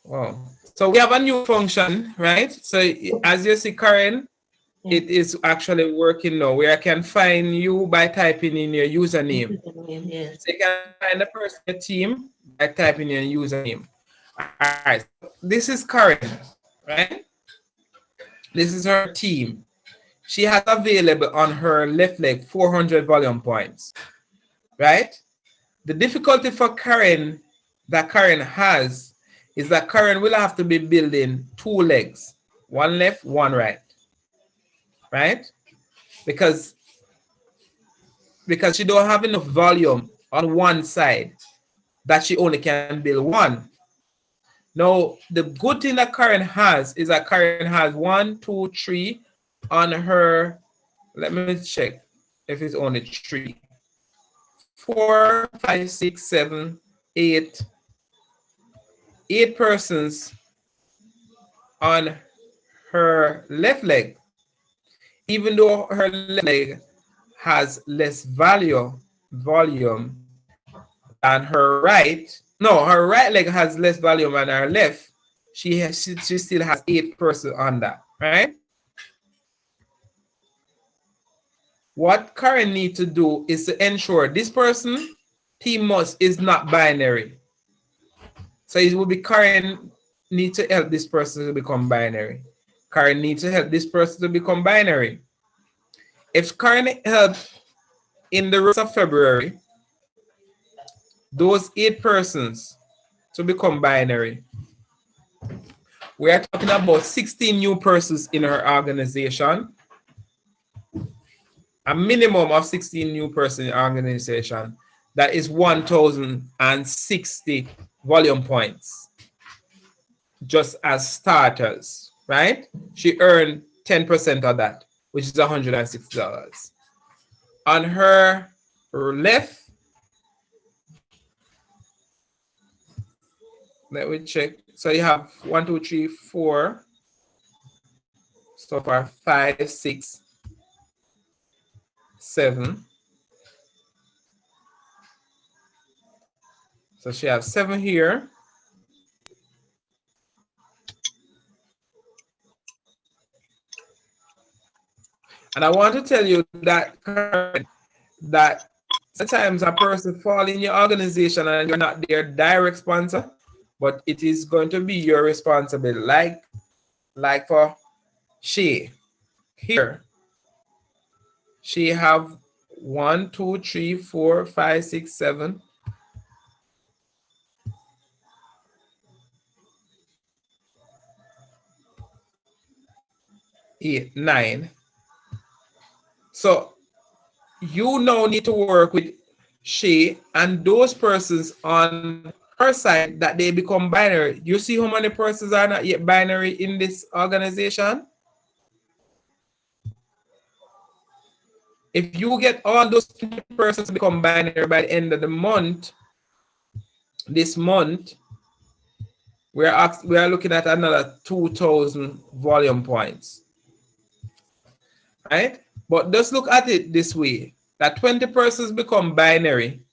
Speaker 1: Wow. So we have a new function, right? So as you see, Karen, it is actually working now, where I can find you by typing in your username.
Speaker 2: Yes.
Speaker 1: So you can find the person in your team by typing in your username. All right. This is Karen, right? This is her team. She has available on her left leg 400 volume points, right? The difficulty for Karen that Karen has is that Karen will have to be building two legs, one left, one right, right? Because she don't have enough volume on one side that she only can build one. Now, the good thing that Karen has is that Karen has 1, 2, 3 on her, let me check if it's only 3. 4, 5, 6, 7, 8. 8 persons on her left leg, even though her left leg has less volume than her right. No, her right leg has less volume than her left. She still has 8 persons on that, right? What Karen needs to do is to ensure this person, team must, is not binary. So it will be Karen need to help this person to become binary. Karen needs to help this person to become binary. If Karen helps in the rest of February, those 8 persons to become binary, we are talking about 16 new persons in her organization. A minimum of 16 new persons in organization. That is 1,060 volume points just as starters, right? She earned 10% of that, which is $160. On her left, let me check. So you have 1, 2, 3, 4, so far 5, 6, 7. So she has 7 here. And I want to tell you that sometimes a person fall in your organization and you're not their direct sponsor, but it is going to be your responsibility. Like for she here, she have 1, 2, 3, 4, 5, 6, 7, 8, 9. So you now need to work with she and those persons on her side that they become binary. You see how many persons are not yet binary in this organization? If you get all those persons become binary by the end of the month, this month, we are looking at another 2,000 volume points, right? But just look at it this way, that 20 persons become binary,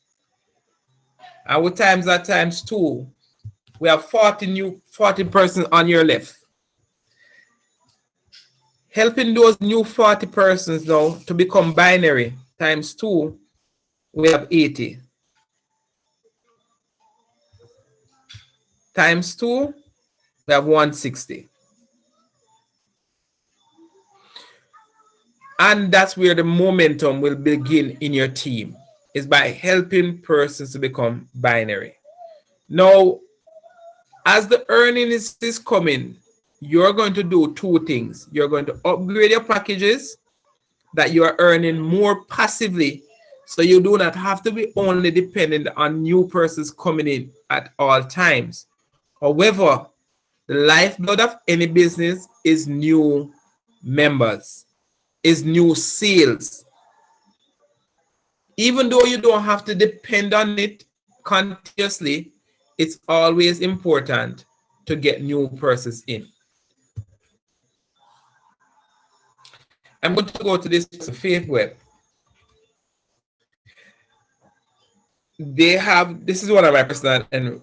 Speaker 1: and we times that times 2, we have 40 persons on your left. Helping those new 40 persons now to become binary times 2, we have 80. Times 2, we have 160. And that's where the momentum will begin in your team, is by helping persons to become binary. Now, as the earning is coming, you're going to do 2 things. You're going to upgrade your packages that you are earning more passively, so you do not have to be only dependent on new persons coming in at all times. However, the lifeblood of any business is new members, is new sales. Even though you don't have to depend on it continuously, it's always important to get new persons in. I'm going to go to this Faith Web. They have, this is one of my personal, and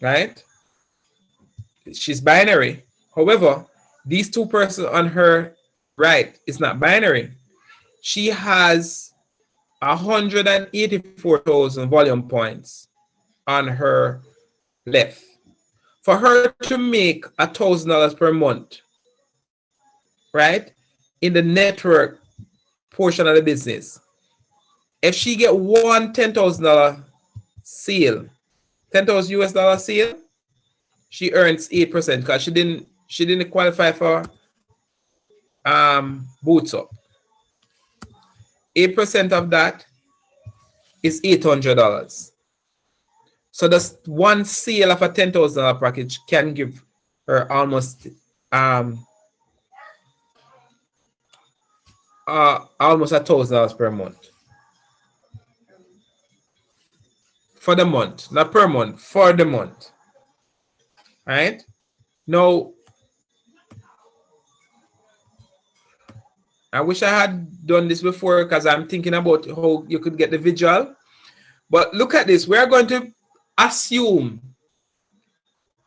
Speaker 1: right? She's binary. However, these 2 persons on her right is not binary. She has 184,000 volume points on her left. For her to make $1,000 per month, right, in the network portion of the business, if she get one $10,000 sale, 10,000 US dollar sale, she earns 8% because she didn't qualify for boots up. 8% of that is $800. So that's one sale of a $10,000 package can give her almost $1,000 per month. For the month, not per month, for the month. Right? Now, I wish I had done this before because I'm thinking about how you could get the visual. But look at this. We're going to assume,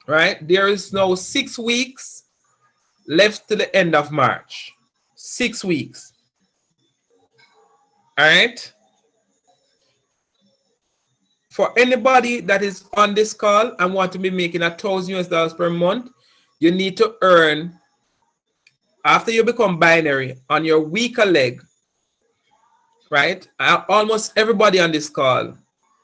Speaker 1: right, there is now 6 weeks left to the end of March. 6 weeks. All right? For anybody that is on this call and want to be making $1,000 per month, you need to earn, after you become binary, on your weaker leg, right? Almost everybody on this call,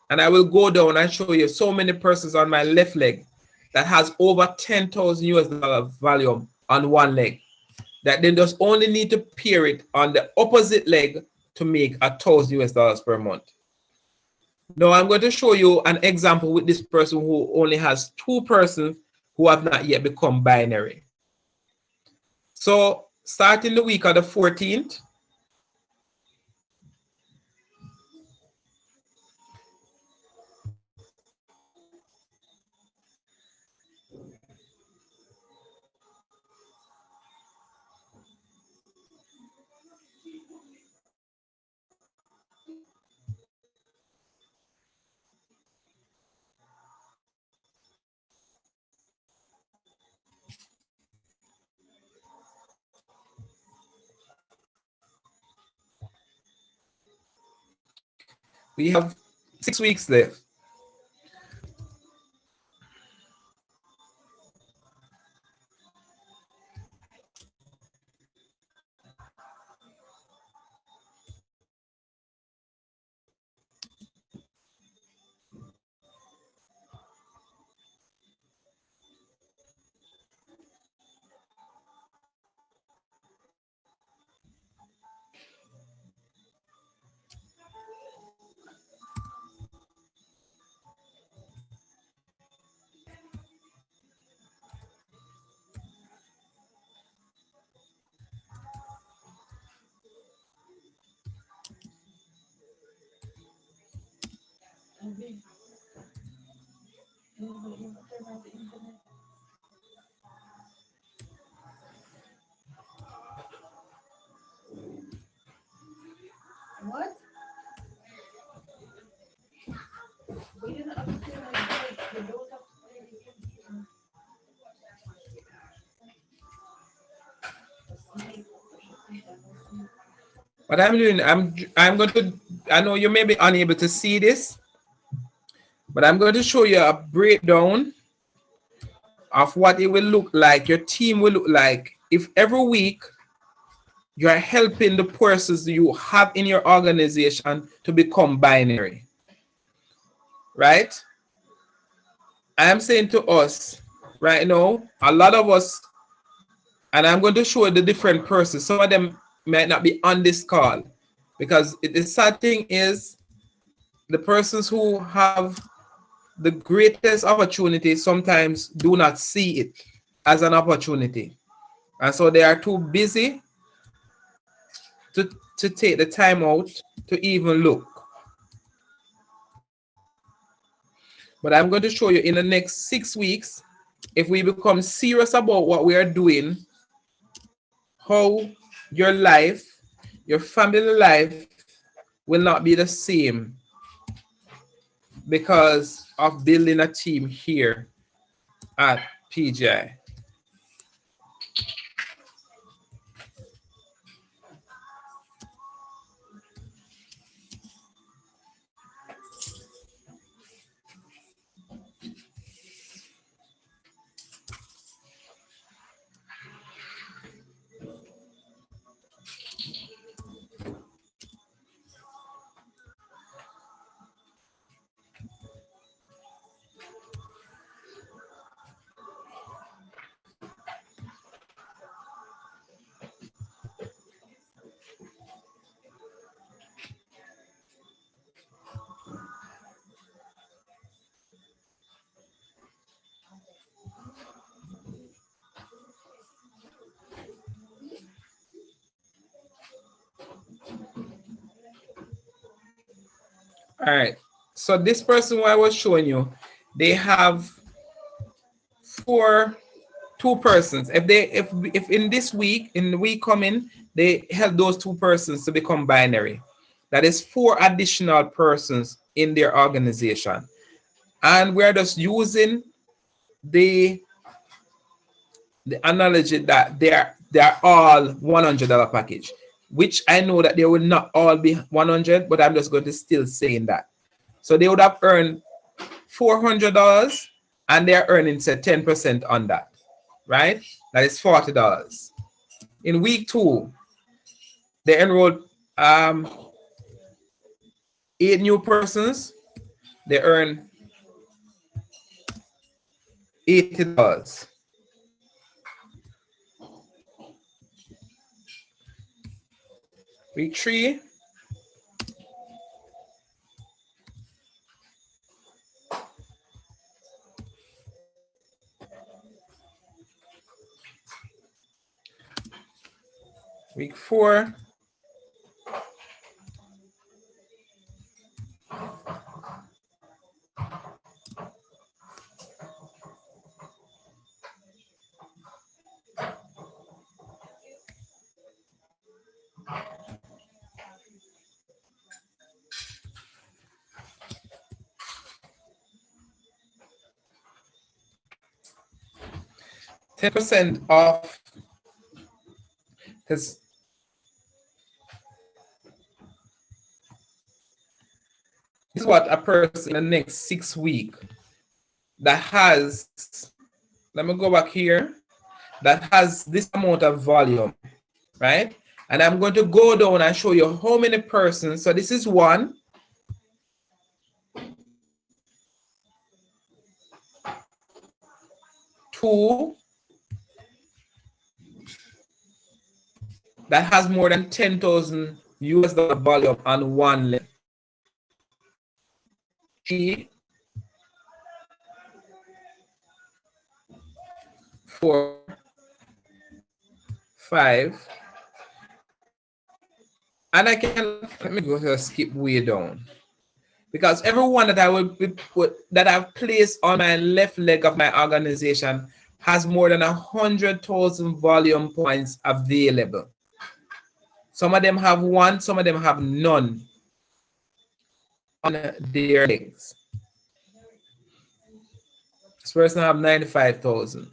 Speaker 1: and I will go down and show you so many persons on my left leg that has over $10,000 volume on one leg, that they just only need to pair it on the opposite leg to make $1,000 per month. Now I'm going to show you an example with this person who only has 2 persons who have not yet become binary. So starting the week of the 14th, We have 6 weeks left.
Speaker 4: What?
Speaker 1: What I'm doing, I'm going to, I know you may be unable to see this, but I'm going to show you a breakdown of what it will look like, your team will look like if every week you are helping the persons you have in your organization to become binary, right? I am saying to us right now, a lot of us, and I'm going to show you the different persons. Some of them might not be on this call because the sad thing is the persons who have the greatest opportunity sometimes do not see it as an opportunity. And so they are too busy to take the time out to even look. But I'm going to show you in the next 6 weeks, if we become serious about what we are doing, how your life, your family life will not be the same because of building a team here at PGI. All right. So this person who I was showing you, they have two persons. If in this week, in the week coming, they help those two persons to become binary. That is 4 additional persons in their organization. And we're just using the analogy that they're all $100 package, which I know that they will not all be 100, but I'm just going to still saying that. So they would have earned $400 and they're earning say 10% on that, right? That is $40. In week 2, they enrolled 8 new persons. They earn $80. Week 3, week 4, %10 off, because is what a person in the next 6 weeks that has, let me go back here, that has this amount of volume, right? And I'm going to go down and show you how many persons. So this is 1, 2, that has more than 10,000 US dollar volume on one leg. 3, 4, 5, and I can, let me go to skip way down, because everyone that I will put that I've placed on my left leg of my organization has more than 100,000 volume points available. Some of them have 1, some of them have none on their legs. This person have 95,000.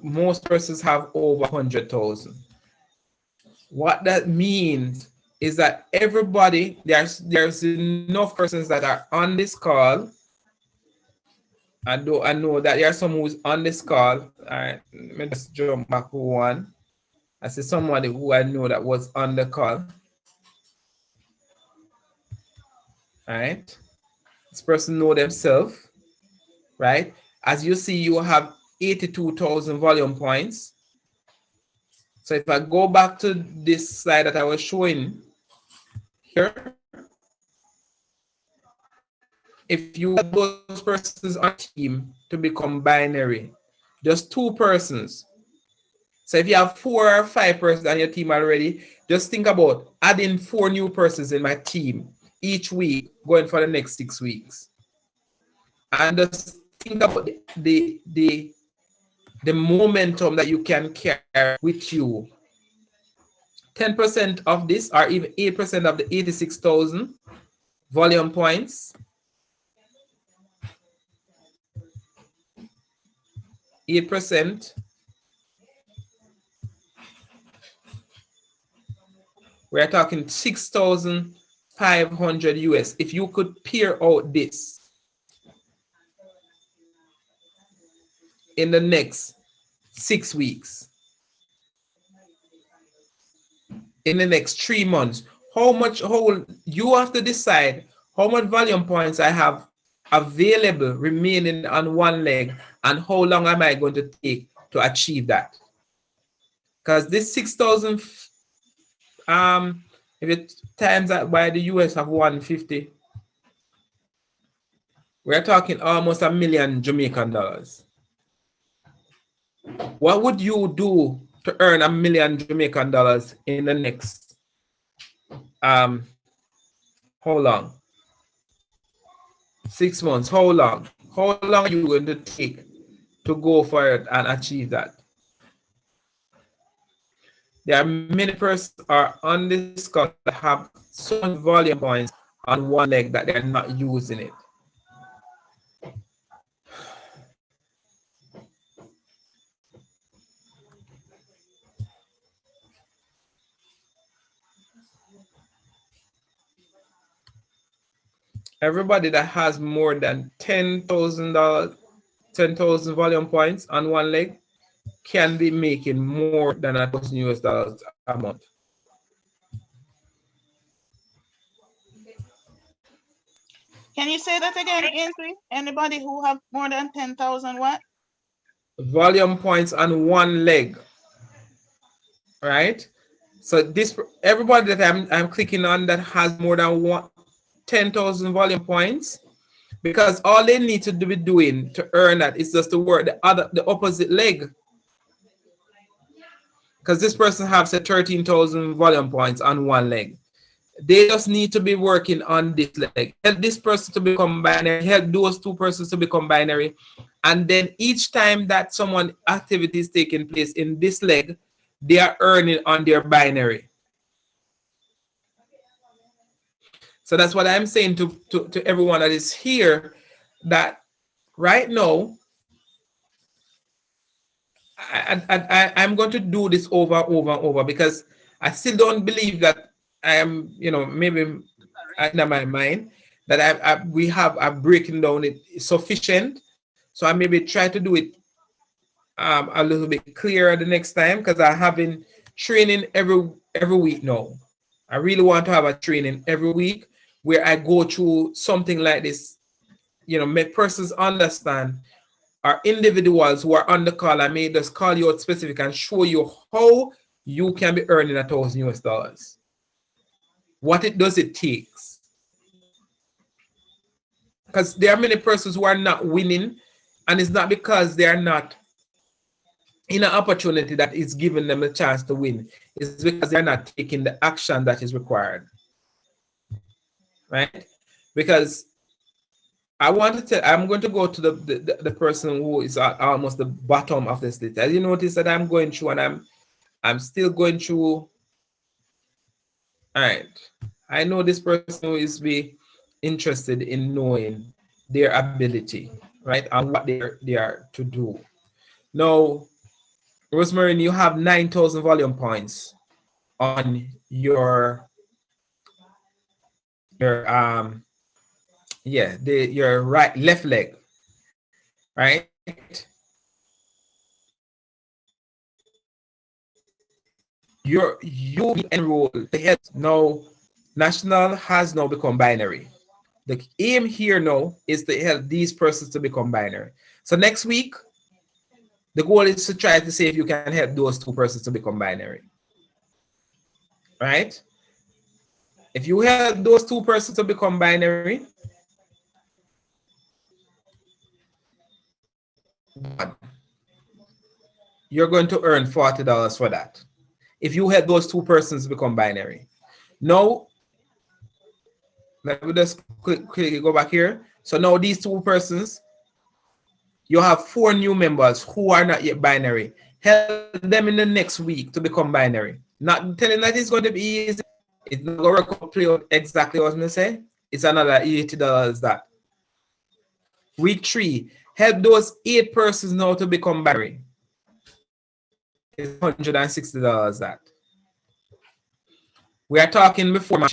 Speaker 1: Most persons have over 100,000. What that means is that everybody, there's enough persons that are on this call. I know that there are some who's on this call. All right, let me just jump back 1. I see somebody who I know that was on the call. All right, this person know themselves, right? As you see, you have 82,000 volume points. So if I go back to this slide that I was showing here, if you have those persons on team to become binary, just 2 persons. So if you have 4 or 5 persons on your team already, just think about adding 4 new persons in my team each week going for the next 6 weeks. And just think about the momentum that you can carry with you. 10% of this, or even 8% of the 86,000 volume points. 8%. We're talking 6,500 US. If you could pair out this in the next 6 weeks, in the next 3 months, you have to decide how much volume points I have available remaining on one leg, and how long am I going to take to achieve that? Because this 6,000, if it times that by the US of 150, we're talking almost $1 million Jamaican dollars. What would you do to earn $1 million Jamaican dollars in the next, how long? 6 months. How long? How long are you going to take to go for it and achieve that? There are many persons are on this call that have so much volume points on one leg that they're not using it. Everybody that has more than $10,000, 10,000 volume points on one leg can be making more than $1,000 US a month.
Speaker 3: Can you say that again, Ainsworth? Anybody who have more than 10,000 what?
Speaker 1: Volume points on one leg, right? So this, everybody that I'm clicking on that has more than 10,000 volume points, because all they need to be doing to earn that is just to work the opposite leg. Because this person has 13,000 volume points on one leg. They just need to be working on this leg. Help this person to become binary, help those 2 persons to become binary. And then each time that someone activity is taking place in this leg, they are earning on their binary. So that's what I'm saying to everyone that is here, that right now, I'm going to do this over and over because I still don't believe that I am, maybe in my mind that we have a breaking down it sufficient. So I maybe try to do it a little bit clearer the next time because I have been training every week now. I really want to have a training every week where I go through something like this, make persons understand, or individuals who are on the call. I may just call you out specific and show you how you can be earning $1,000. What it does it takes. Because there are many persons who are not winning, and it's not because they are not in an opportunity that is giving them a chance to win. It's because they're not taking the action that is required. Right? Because I'm going to go to the person who is at almost the bottom of this list. As you notice that I'm going through and I'm still going through. All right. I know this person who is be interested in knowing their ability, right? And what they are to do. Now, Rosemary, you have 9,000 volume points on your your left leg, right? You enroll the head now. National has now become binary. The aim here now is to help these persons to become binary. So next week, the goal is to try to see if you can help those two persons to become binary. Right? If you help those two persons to become binary, you're going to earn $40 for that. If you help those two persons become binary. Now, let me just quickly go back here. So now these two persons, you have 4 new members who are not yet binary. Help them in the next week to become binary. Not telling that it's going to be easy. It's not going to play out exactly what I'm going to say. It's another $80 that. Week 3, help those 8 persons now to become binary. It's $160 that. We are talking before.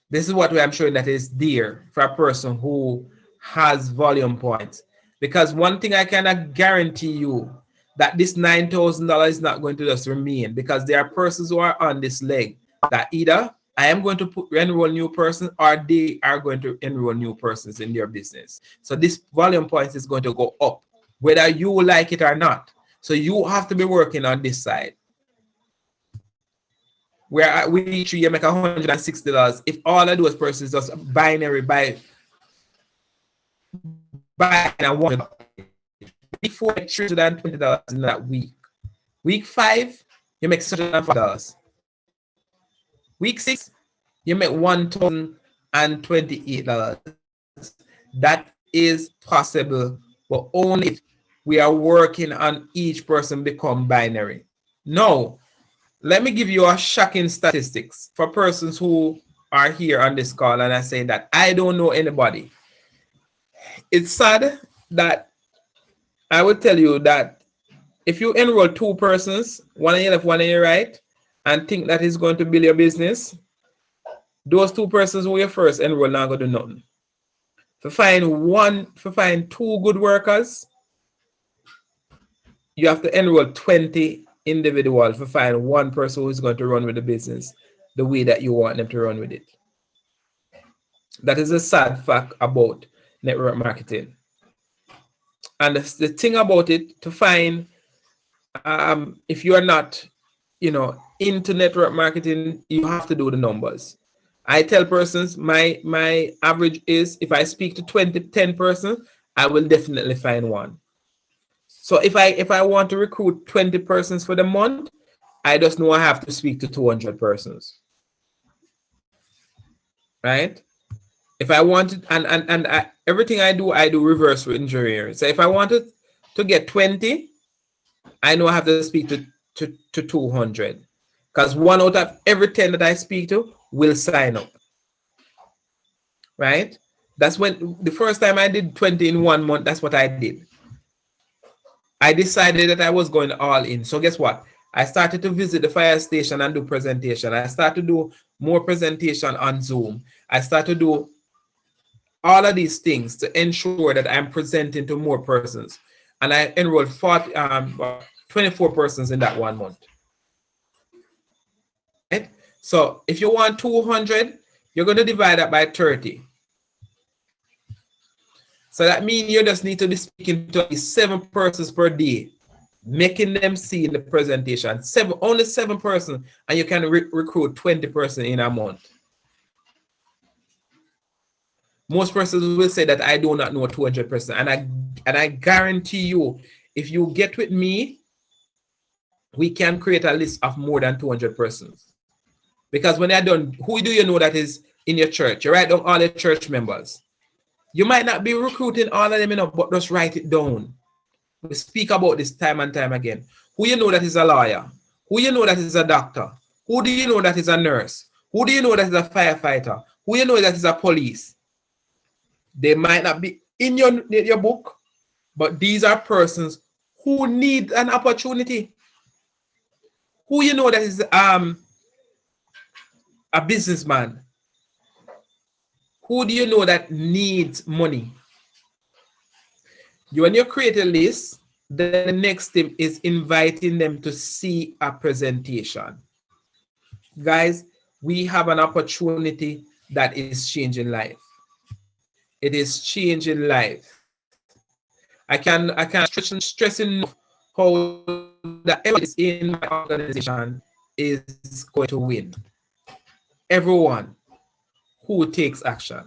Speaker 1: This is what I'm showing that is dear for a person who has volume points. Because one thing I cannot guarantee you that this $9,000 is not going to just remain, because there are persons who are on this leg that either I am going to enroll new persons or they are going to enroll new persons in their business. So this volume points is going to go up, whether you like it or not. So you have to be working on this side. Where at week 3 you make $160. If all of those persons just binary by and one, week 4 $320 in that week. Week 5 you make $604. Week 6 you make $1,028. That is possible, but only if we are working on each person become binary. No. Let me give you a shocking statistics for persons who are here on this call, and I say that I don't know anybody. It's sad that I would tell you that if you enroll 2 persons, one on your left, one on your right, and think that is going to build your business, those 2 persons who you first enroll not going to do nothing. To find 2 good workers, you have to enroll 20 individuals to find 1 person who is going to run with the business the way that you want them to run with it. That is a sad fact about network marketing. And the thing about it, to find if you are not, into network marketing, you have to do the numbers. I tell persons my average is, if I speak to 10 persons, I will definitely find 1. So if I want to recruit 20 persons for the month, I just know I have to speak to 200 persons. Right? If I wanted, and everything I do reverse engineering. So if I wanted to get 20, I know I have to speak to 200. Because 1 out of every 10 that I speak to will sign up. Right? That's when the first time I did 20 in 1 month, that's what I did. I decided that I was going all in. So guess what? I started to visit the fire station and do presentation. I started to do more presentation on Zoom. I started to do all of these things to ensure that I'm presenting to more persons. And I enrolled 24 persons in that 1 month. Right? So if you want 200, you're going to divide that by 30. So that means you just need to be speaking to 7 persons per day, making them see in the presentation. Only 7 persons, and you can recruit 20 persons in a month. Most persons will say that I do not know 200%, and I guarantee you, if you get with me, we can create a list of more than 200 persons. Because when they're done, who do you know that is in your church? You write down all your church members. You might not be recruiting all of them enough, but just write it down. We speak about this time and time again. Who you know that is a lawyer? Who you know that is a doctor? Who do you know that is a nurse? Who do you know that is a firefighter? Who you know that is a police? They might not be in your book, but these are persons who need an opportunity. Who you know that is a businessman? Who do you know that needs money? When you create a list, then the next step is inviting them to see a presentation. Guys, we have an opportunity that is changing life. It is changing life. I can stress enough how the effort in my organization is going to win. Everyone who takes action.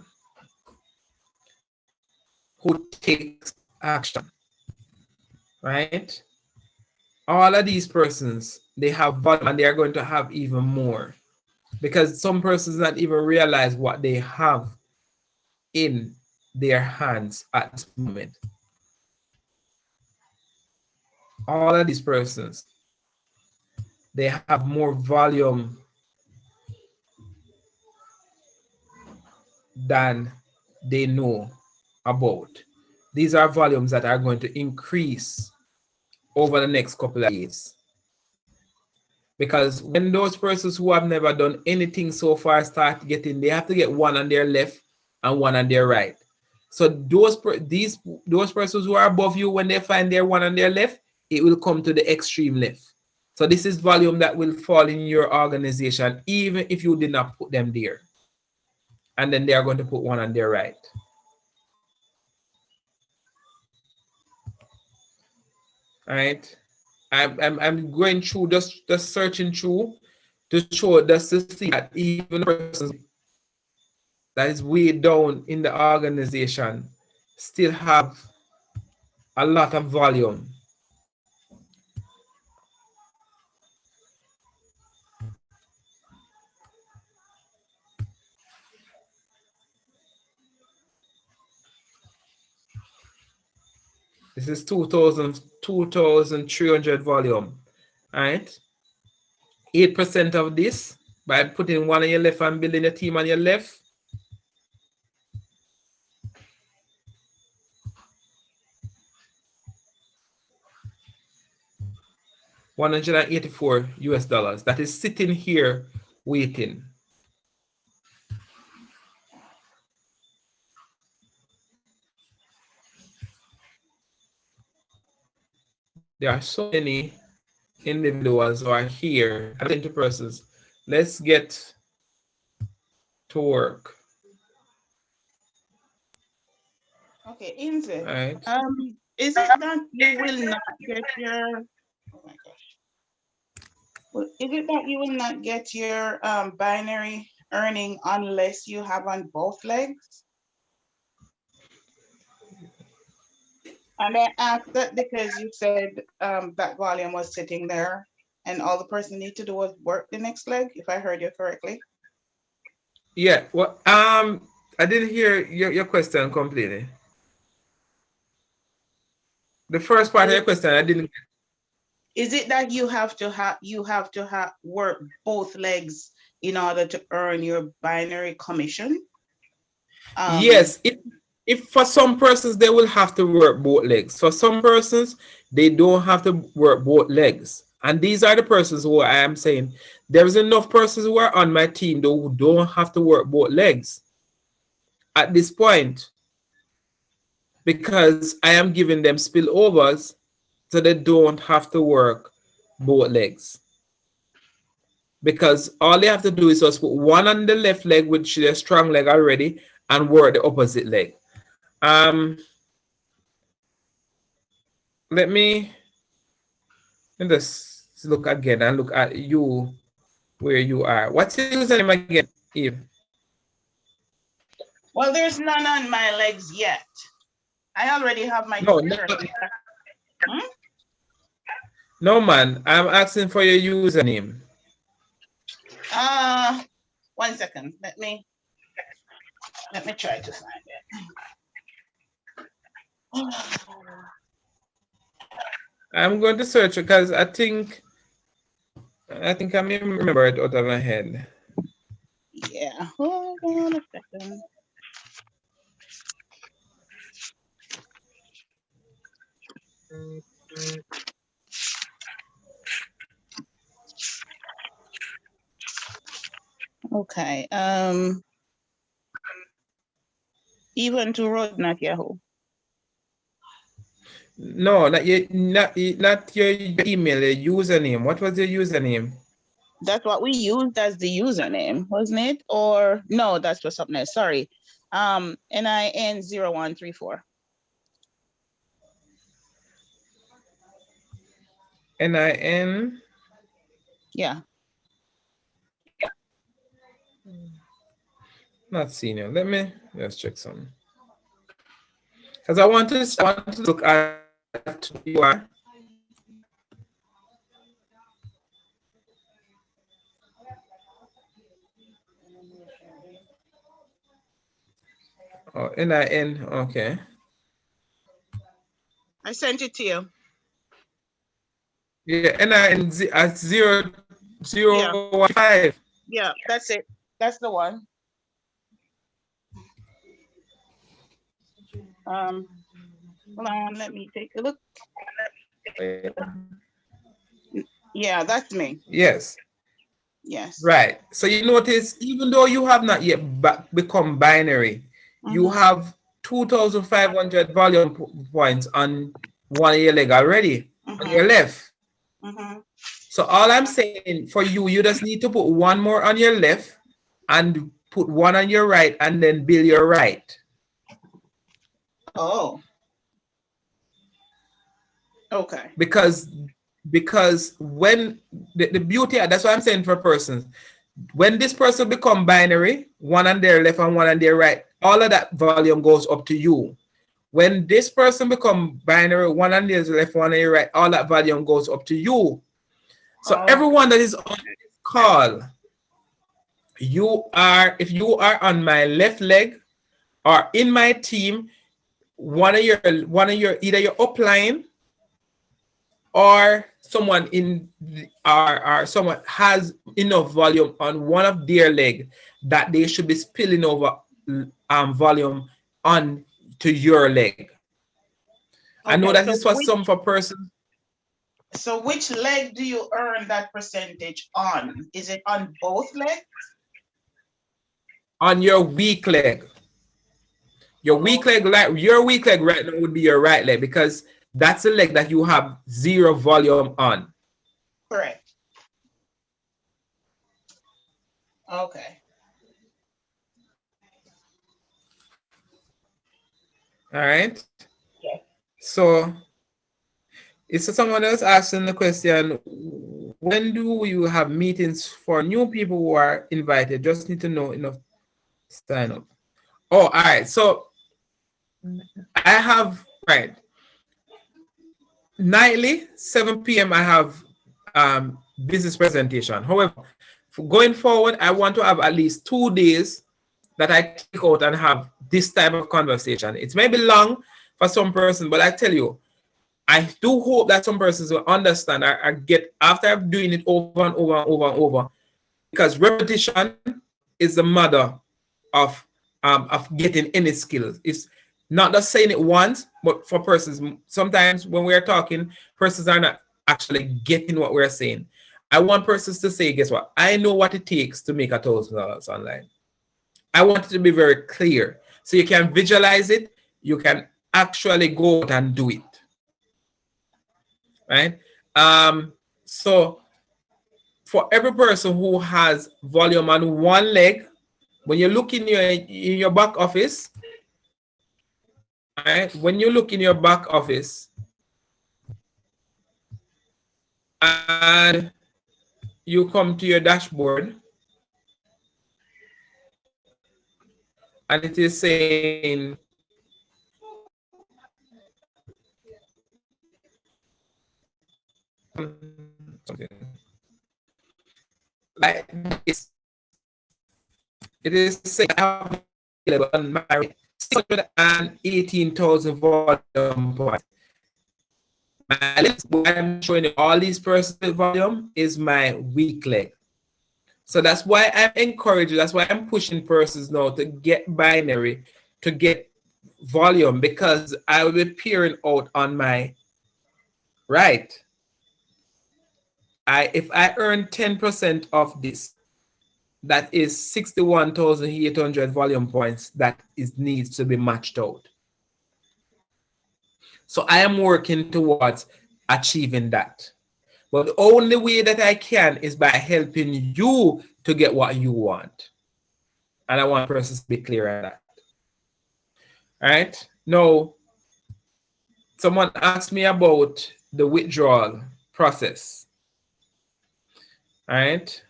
Speaker 1: Who takes action. Right? All of these persons, they have value, and they are going to have even more. Because some persons not even realize what they have in their hands at this moment. All of these persons, they have more volume than they know about. These are volumes that are going to increase over the next couple of years. Because when those persons who have never done anything so far start getting, they have to get one on their left and one on their right. So those persons who are above you, when they find their one on their left, it will come to the extreme left. So this is volume that will fall in your organization, even if you did not put them there. And then they are going to put one on their right. All right. I'm going through, just searching through to show, just to see that even persons that is way down in the organization still have a lot of volume. This is 2,300 volume. All right. 8% of this by putting one on your left and building a team on your left. $184 US. That is sitting here waiting. There are so many individuals who are here, into persons. Let's get to work.
Speaker 3: Okay, Ainsworth.
Speaker 1: Right.
Speaker 3: Is it that you will not get your, oh my gosh. Well, is it that you will not get your binary earning unless you have on both legs? And I asked that because you said that volume was sitting there and all the person need to do was work the next leg, if I heard you correctly.
Speaker 1: Yeah, well, I didn't hear your question completely. The first part of your question, I didn't.
Speaker 3: Is it that you have to work both legs in order to earn your binary commission?
Speaker 1: Yes, if for some persons they will have to work both legs. For some persons, they don't have to work both legs. And these are the persons who I am saying there's enough persons who are on my team though who don't have to work both legs at this point, because I am giving them spillovers so they don't have to work both legs. Because all they have to do is just put one on the left leg, which is a strong leg already, and work the opposite leg. Let me just look again and look at you where you are. What's your username again, Eve?
Speaker 3: Well, there's none on my legs yet. I already have my
Speaker 1: No, man. I'm asking for your username.
Speaker 3: 1 second. Let me try to find it.
Speaker 1: I'm going to search because I think I may remember it out of my head.
Speaker 3: Yeah. Hold on a second. Okay. Even to road, not Yahoo.
Speaker 1: No, not your email, your username. What was your username?
Speaker 3: That's what we used as the username, wasn't it? Or no, that's for something else. Sorry. NIN0134.
Speaker 1: NIN?
Speaker 3: Yeah.
Speaker 1: Not senior. Let me just check something. Because I want to look at who you are. Oh, NIN, okay.
Speaker 3: I sent it to you.
Speaker 1: Yeah, NIN at 005.
Speaker 3: Yeah, that's it. That's the one. Hold on, let me take a look. Yeah, that's me.
Speaker 1: Yes.
Speaker 3: Yes.
Speaker 1: Right. So you notice, even though you have not yet become binary, you have 2,500 volume points on one of your leg already, on your left. So all I'm saying for you, you just need to put one more on your left and put one on your right and then build your right.
Speaker 3: Oh. Okay.
Speaker 1: Because when the beauty, that's what I'm saying for persons, when this person become binary, one on their left and one on their right, all of that volume goes up to you. When this person become binary, one on their left, one on their right, all that volume goes up to you. So everyone that is on this call, if you are on my left leg or in my team, one of your either your upline or someone or someone has enough volume on one of their leg that they should be spilling over volume on to your leg. Okay, I know that this was some for person.
Speaker 3: So which leg do you earn that percentage on? Is it on both legs?
Speaker 1: On your weak leg. Your weak leg, your weak leg right now would be your right leg because that's a leg that you have zero volume on.
Speaker 3: Correct. Okay.
Speaker 1: All right.
Speaker 3: Yeah.
Speaker 1: So it's someone else asking the question, when do you have meetings for new people who are invited? Just need to know enough sign up. Oh, all right. So I have, right, nightly, 7 p.m. I have business presentation. However, for going forward, I want to have at least 2 days that I take out and have this type of conversation. It may be long for some person, but I tell you, I do hope that some persons will understand. I get after doing it over and over and over and over, because repetition is the mother of getting any skills. It's Not just saying it once, but for persons. Sometimes when we're talking, persons are not actually getting what we're saying. I want persons to say, guess what? I know what it takes to make $1,000 online. I want it to be very clear. So you can visualize it. You can actually go out and do it. Right? So for every person who has volume on one leg, when you look in your back office, right? When you look in your back office and you come to your dashboard and it is saying something like this. It is saying I have available on my 618,000 volume points. My list, I'm showing you all these personal volume is my weak leg. So that's why I'm encouraging, that's why I'm pushing persons now to get binary, to get volume, because I will be peering out on my right. If I earn 10% of this, that is 61,800 volume points that needs to be matched out. So I am working towards achieving that. But the only way that I can is by helping you to get what you want. And I want persons to be clear on that. All right. Now, someone asked me about the withdrawal process. All right.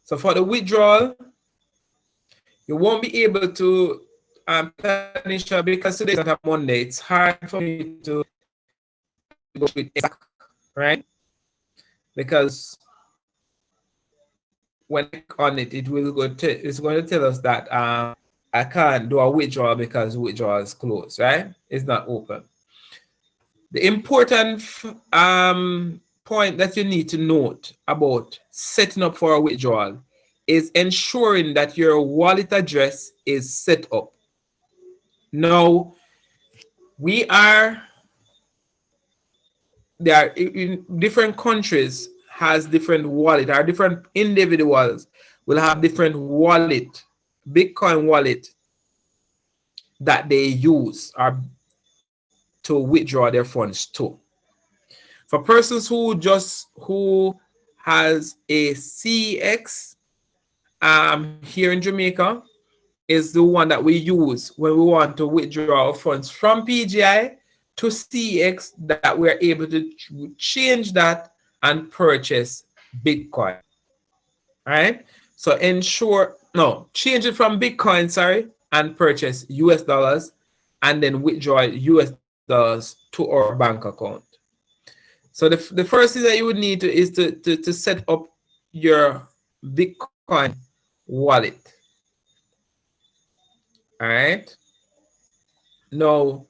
Speaker 1: So for the withdrawal, you won't be able to Tanisha, because today is not a Monday. It's hard for me to go with exact, right? Because when I click on it, it's going to tell us that I can't do a withdrawal because withdrawal is closed, right? It's not open. The important point that you need to note about setting up for a withdrawal is ensuring that your wallet address is set up. Now, there are in different countries has different wallet, or different individuals will have different wallet, Bitcoin wallet that they use or to withdraw their funds to. For persons who has a CEX here in Jamaica, is the one that we use when we want to withdraw our funds from PGI to CEX, that we're able to change that and purchase Bitcoin. All right. So change it from Bitcoin, and purchase US dollars, and then withdraw US dollars to our bank account. So the first thing that you would need is to set up your Bitcoin wallet. All right. Now,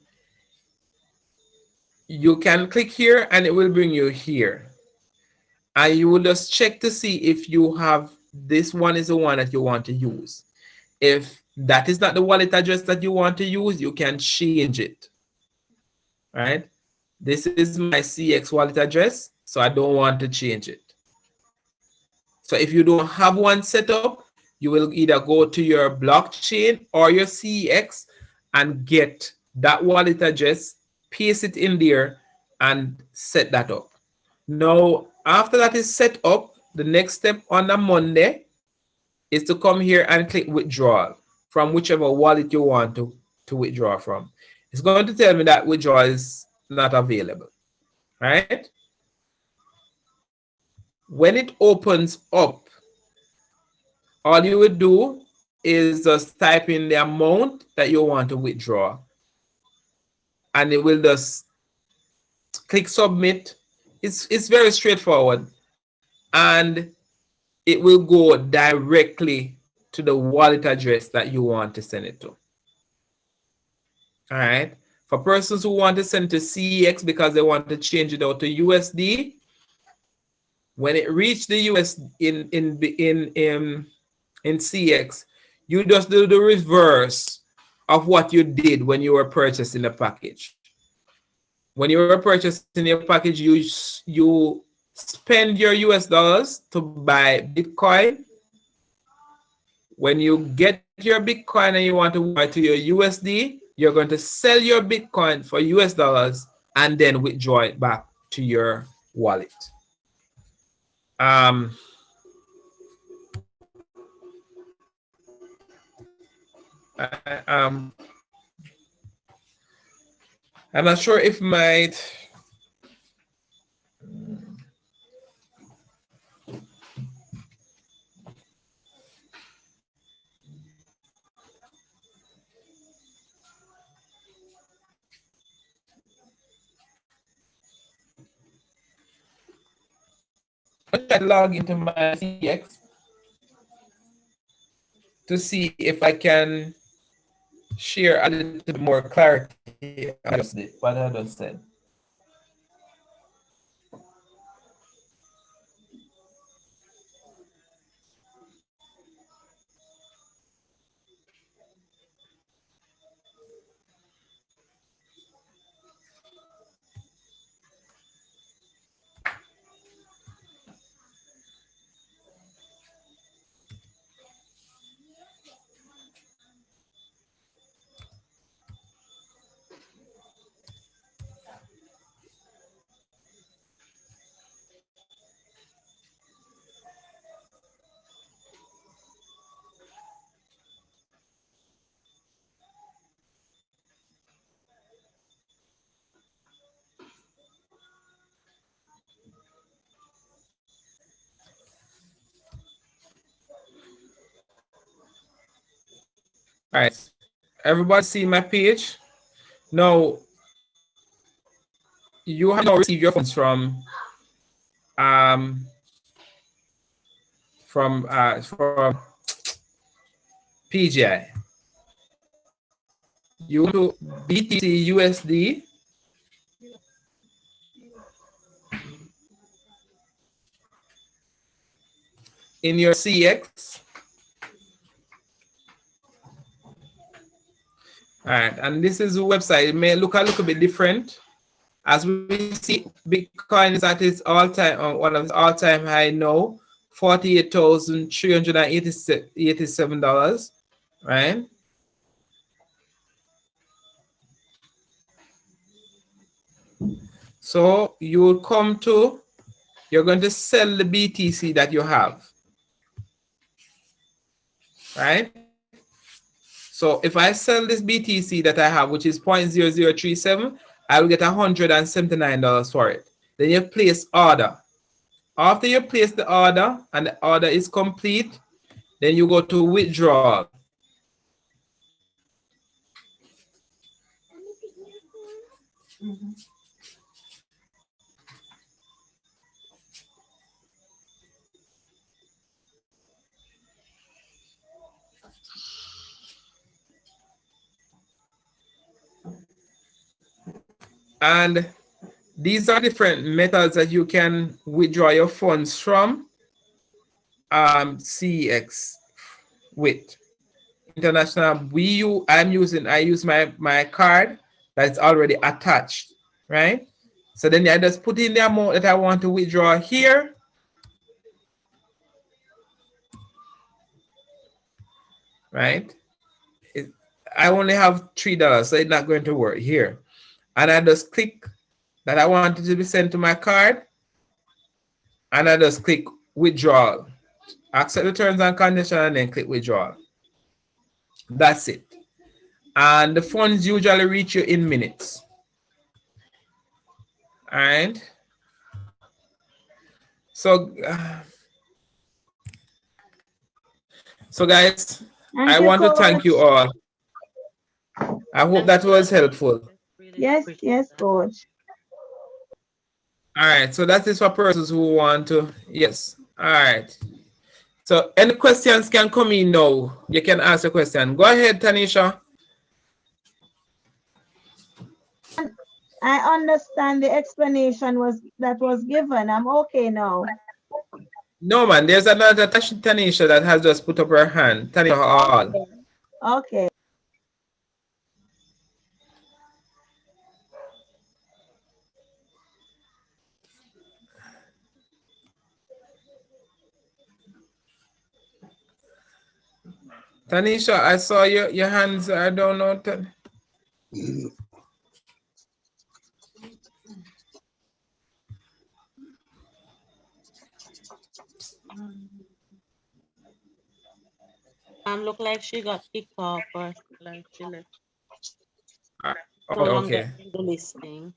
Speaker 1: you can click here and it will bring you here. And you will just check to see if you have, this one is the one that you want to use. If that is not the wallet address that you want to use, you can change it. All right. This is my CX wallet address, so I don't want to change it. So if you don't have one set up, you will either go to your blockchain or your CEX and get that wallet address, paste it in there, and set that up. Now, after that is set up, the next step on a Monday is to come here and click withdrawal from whichever wallet you want to withdraw from. It's going to tell me that withdrawal is not available, right? When it opens up, all you would do is just type in the amount that you want to withdraw, and it will just click submit. It's very straightforward, and it will go directly to the wallet address that you want to send it to. All right. For persons who want to send to CEX because they want to change it out to USD, when it reaches the US in CEX, you just do the reverse of what you did when you were purchasing the package. When you were purchasing your package, you spend your US dollars to buy Bitcoin. When you get your Bitcoin and you want to buy to your USD, you're going to sell your Bitcoin for US dollars and then withdraw it back to your wallet. I'm not sure if I'll try to log into my CX to see if I can share a little bit more clarity on what I just said. All right, everybody see my page? Now, you have now received your funds from PGI. You go to BTC USD. In your CX. All right, and this is the website. It may look a little bit different. As we see, Bitcoin is at its all-time, one of its all-time high now, $48,387, right? So you will come to, you're going to sell the BTC that you have, right? So if I sell this BTC that I have, which is 0.0037, I will get $179 for it. Then you place order. After you place the order and the order is complete, then you go to withdrawal. And these are different methods that you can withdraw your funds from CX with international. I use my card that's already attached, right? So then I just put in the amount that I want to withdraw here. Right? I only have $3, so it's not going to work here. And I just click that I want it to be sent to my card. And I just click withdrawal. Accept the terms and conditions and then click withdrawal. That's it. And the funds usually reach you in minutes. All right. So guys, I want to thank you all. I hope that was helpful.
Speaker 4: Yes, yes, coach.
Speaker 1: All right, so that is for persons who want to, yes. All right. So any questions can come in now. You can ask a question. Go ahead, Tanisha.
Speaker 4: I understand the explanation that was given. I'm okay now.
Speaker 1: No, man, there's another Tanisha that has just put up her hand. Tanisha all.
Speaker 4: Okay.
Speaker 1: Tanisha, I saw your hands. I don't know.
Speaker 2: Look like she got kicked off or like she left. No
Speaker 1: Oh,
Speaker 2: longer
Speaker 1: okay.
Speaker 2: in the listing.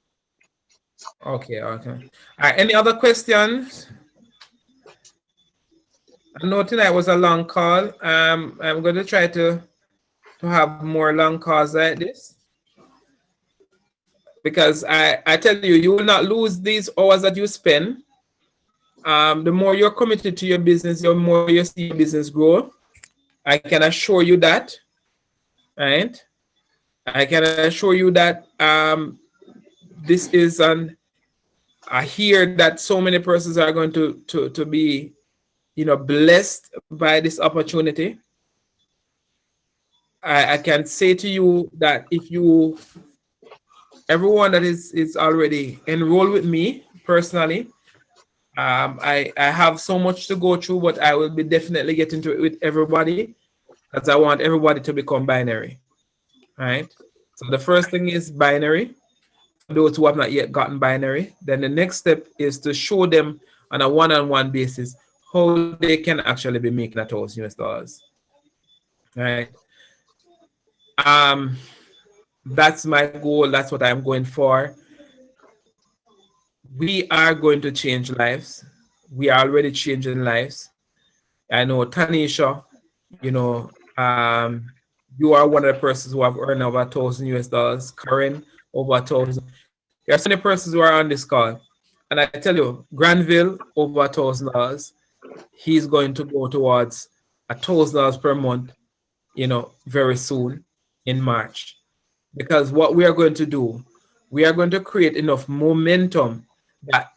Speaker 1: Okay. All right. Any other questions? I know tonight was a long call. I'm going to try to have more long calls like this, because I tell you, you will not lose these hours that you spend. The more you're committed to your business, the more you see your business grow. I can assure you that, right? I can assure you that this is I hear that so many persons are going to be, blessed by this opportunity. I can say to you that if everyone that is already enrolled with me personally, I have so much to go through, but I will be definitely getting to it with everybody, as I want everybody to become binary, right? So the first thing is binary. For those who have not yet gotten binary, then the next step is to show them on a one-on-one basis how they can actually be making $1,000, right? That's my goal. That's what I'm going for. We are going to change lives. We are already changing lives. I know Tanisha, you are one of the persons who have earned over $1,000. Karen, over 1,000. There are so many persons who are on this call. And I tell you, Granville, over $1,000. He's going to go towards $1,000 per month, very soon in March. Because what we are going to do, we are going to create enough momentum that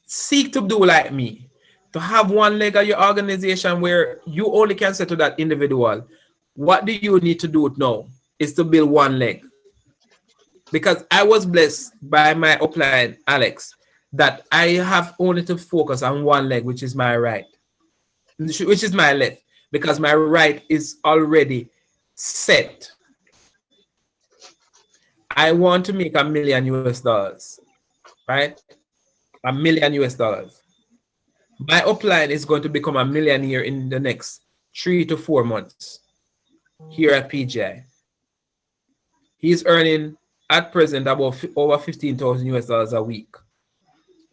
Speaker 1: seek to do like me, to have one leg of your organization where you only can say to that individual, what do you need to do now is to build one leg. Because I was blessed by my upline, Alex, that I have only to focus on one leg, which is my right, which is my left, because my right is already set. I want to make $1 million US, right? $1 million US. My upline is going to become a millionaire in the next 3 to 4 months here at PGI. He's earning at present about over $15,000 US a week.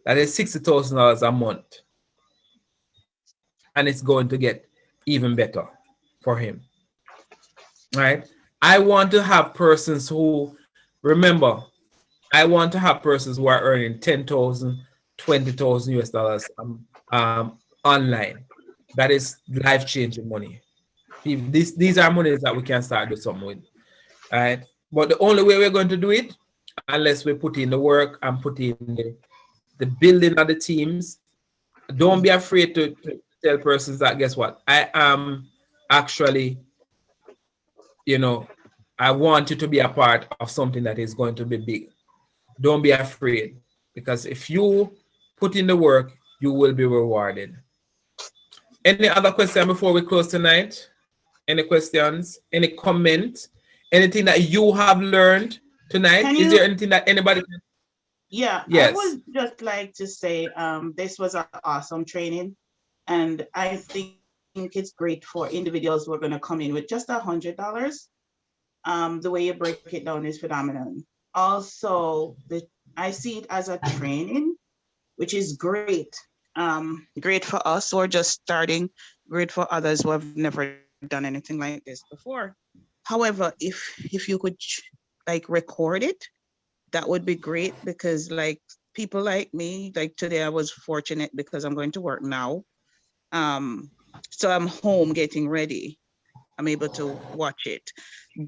Speaker 1: That is $60,000 a month. And it's going to get even better for him. Right? I want to have persons who, remember, I want to have persons who are earning $10,000, $20,000 US online. That is life-changing money. These are monies that we can start doing something with. Right? But the only way we're going to do it, unless we put in the work and put in the building of the teams, don't be afraid to tell persons that, guess what, I am actually, I want you to be a part of something that is going to be big. Don't be afraid, because if you put in the work, you will be rewarded. Any other question before we close tonight? Any questions? Any comments? Anything that you have learned tonight? Is there anything that anybody can?
Speaker 3: Yeah,
Speaker 1: yes.
Speaker 3: I would just like to say this was an awesome training, and I think it's great for individuals who are going to come in with just $100. The way you break it down is phenomenal. Also, I see it as a training, which is great. Great for us who are just starting, great for others who have never done anything like this before. However, if you could like record it, that would be great, because like people like me, like today I was fortunate because I'm going to work now. So I'm home getting ready. I'm able to watch it.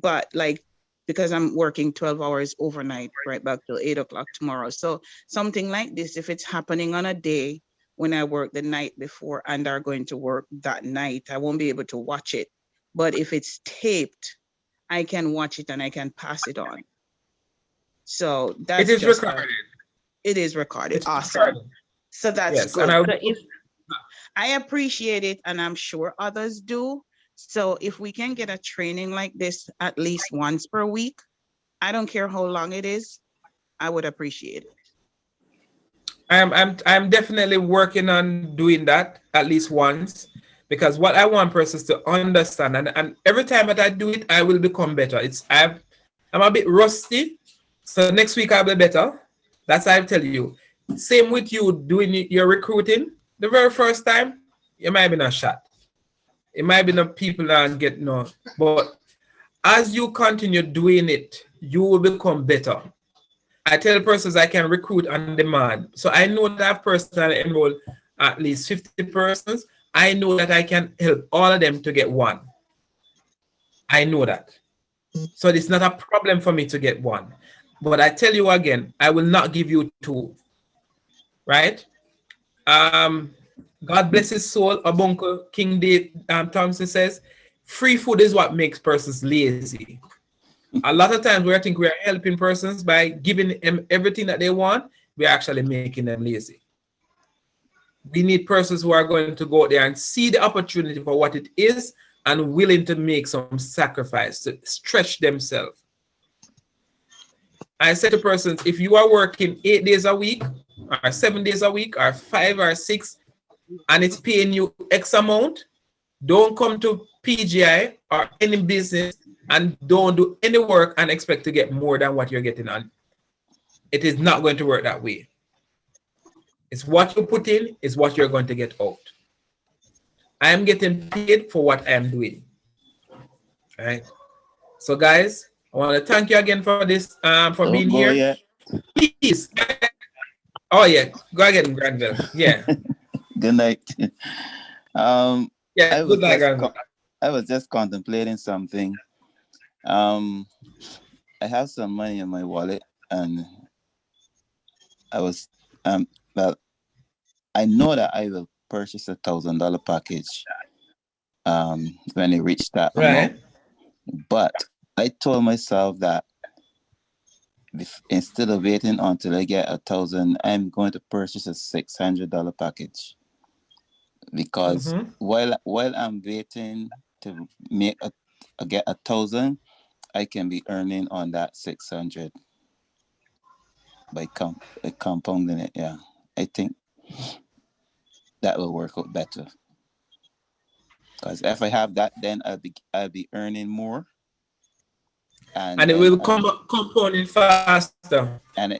Speaker 3: But like, because I'm working 12 hours overnight, right back till 8 o'clock tomorrow. So something like this, if it's happening on a day when I work the night before and are going to work that night, I won't be able to watch it. But if it's taped, I can watch it and I can pass it on. So that's
Speaker 1: it is recorded.
Speaker 3: It is recorded.
Speaker 1: It's
Speaker 3: awesome.
Speaker 1: recorded.
Speaker 3: So that's
Speaker 1: yes,
Speaker 3: good.
Speaker 1: And
Speaker 3: I appreciate it, and I'm sure others do. So if we can get a training like this at least once per week, I don't care how long it is, I would appreciate it.
Speaker 1: I'm definitely working on doing that at least once, because what I want persons to understand, and every time that I do it, I will become better. I'm a bit rusty, so next week I'll be better. That's what I tell you. Same with you doing your recruiting. The very first time, you might be not shot. It might be not people that get no, but as you continue doing it, you will become better. I tell persons I can recruit on demand. So I know that I've personally enrolled at least 50 persons. I know that I can help all of them to get one. I know that. So it's not a problem for me to get one. But I tell you again, I will not give you two. Right? God bless his soul. Abuncle King Dave Thompson says, free food is what makes persons lazy. A lot of times we think we are helping persons by giving them everything that they want. We're actually making them lazy. We need persons who are going to go out there and see the opportunity for what it is and willing to make some sacrifice to stretch themselves. I say to persons, if you are working 8 days a week or 7 days a week or 5 or 6 and it's paying you X amount, don't come to PGI or any business and don't do any work and expect to get more than what you're getting on. It is not going to work that way. It's what you put in is what you're going to get out. I am getting paid for what I am doing. All right. So guys, I want to thank you again for this, for being here.
Speaker 5: Yet.
Speaker 1: Please. Oh yeah, go again, Granville. Yeah.
Speaker 5: Good night.
Speaker 1: Yeah, good night, Granville.
Speaker 5: I was just contemplating something. I have some money in my wallet, and I was well, I know that I will purchase $1,000 package when it reached that amount. But I told myself that instead of waiting until I get 1,000, I'm going to purchase a $600 package, because while I'm waiting to make get 1,000, I can be earning on that 600 by compounding it. Yeah, I think that will work out better, because if I have that, then I'll be earning more, and
Speaker 1: it will compounding faster,
Speaker 5: and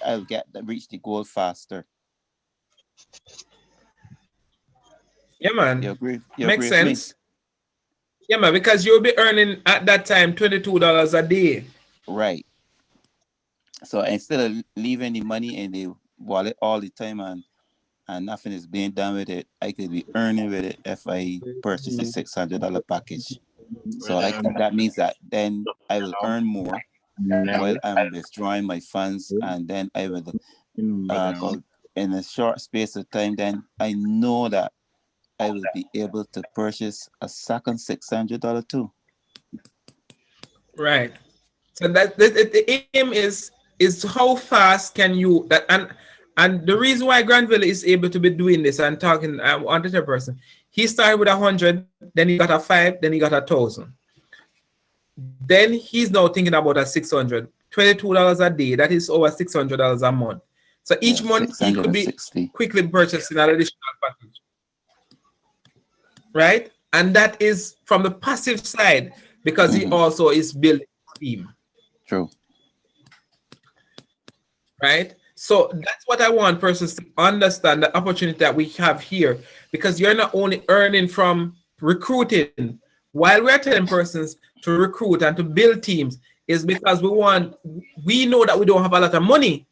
Speaker 5: I'll reach the goal faster.
Speaker 1: Yeah, man.
Speaker 5: You agree?
Speaker 1: Makes sense. Yeah, man, because you'll be earning at that time $22 a day.
Speaker 5: Right. So instead of leaving the money in the wallet all the time and nothing is being done with it, I could be earning with it if I purchase a $600 package. So that means that then I will earn more while I'm withdrawing my funds, and then I will go in a short space of time. Then I know that I will be able to purchase a second $600 too.
Speaker 1: Right. So that the aim is how fast can you that and the reason why Granville is able to be doing this and talking on the person, he started with 100, then he got a 5, then he got 1,000. Then he's now thinking about a 600, $22 a day. That is over $600 a month. So each month he could be quickly purchasing an additional package. Right? And that is from the passive side, because he also is building a team.
Speaker 5: True.
Speaker 1: Right? So that's what I want persons to understand, the opportunity that we have here, because you're not only earning from recruiting. While we're telling persons to recruit and to build teams, is because we know that we don't have a lot of money.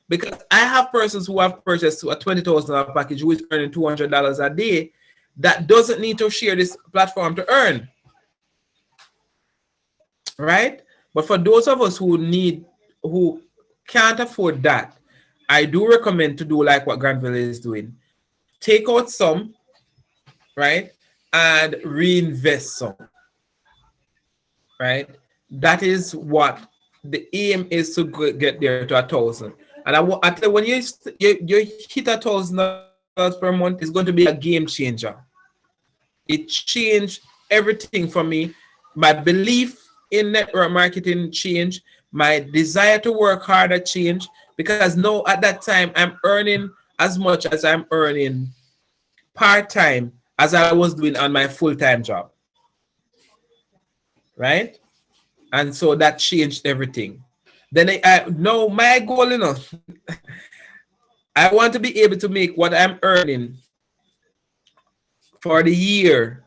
Speaker 1: Because I have persons who have purchased a $20,000 package who is earning $200 a day that doesn't need to share this platform to earn. Right? But for those of us who can't afford that, I do recommend to do like what Granville is doing. Take out some, right? And reinvest some. Right? That is what the aim is, to get there to 1,000. And I tell you, when you hit $1,000 per month, it's going to be a game changer. It changed everything for me. My belief in network marketing changed. My desire to work harder changed, because now at that time I'm earning as much as I'm earning part-time as I was doing on my full-time job. Right? And so that changed everything. Then no, my goal, you know, I want to be able to make what I'm earning for the year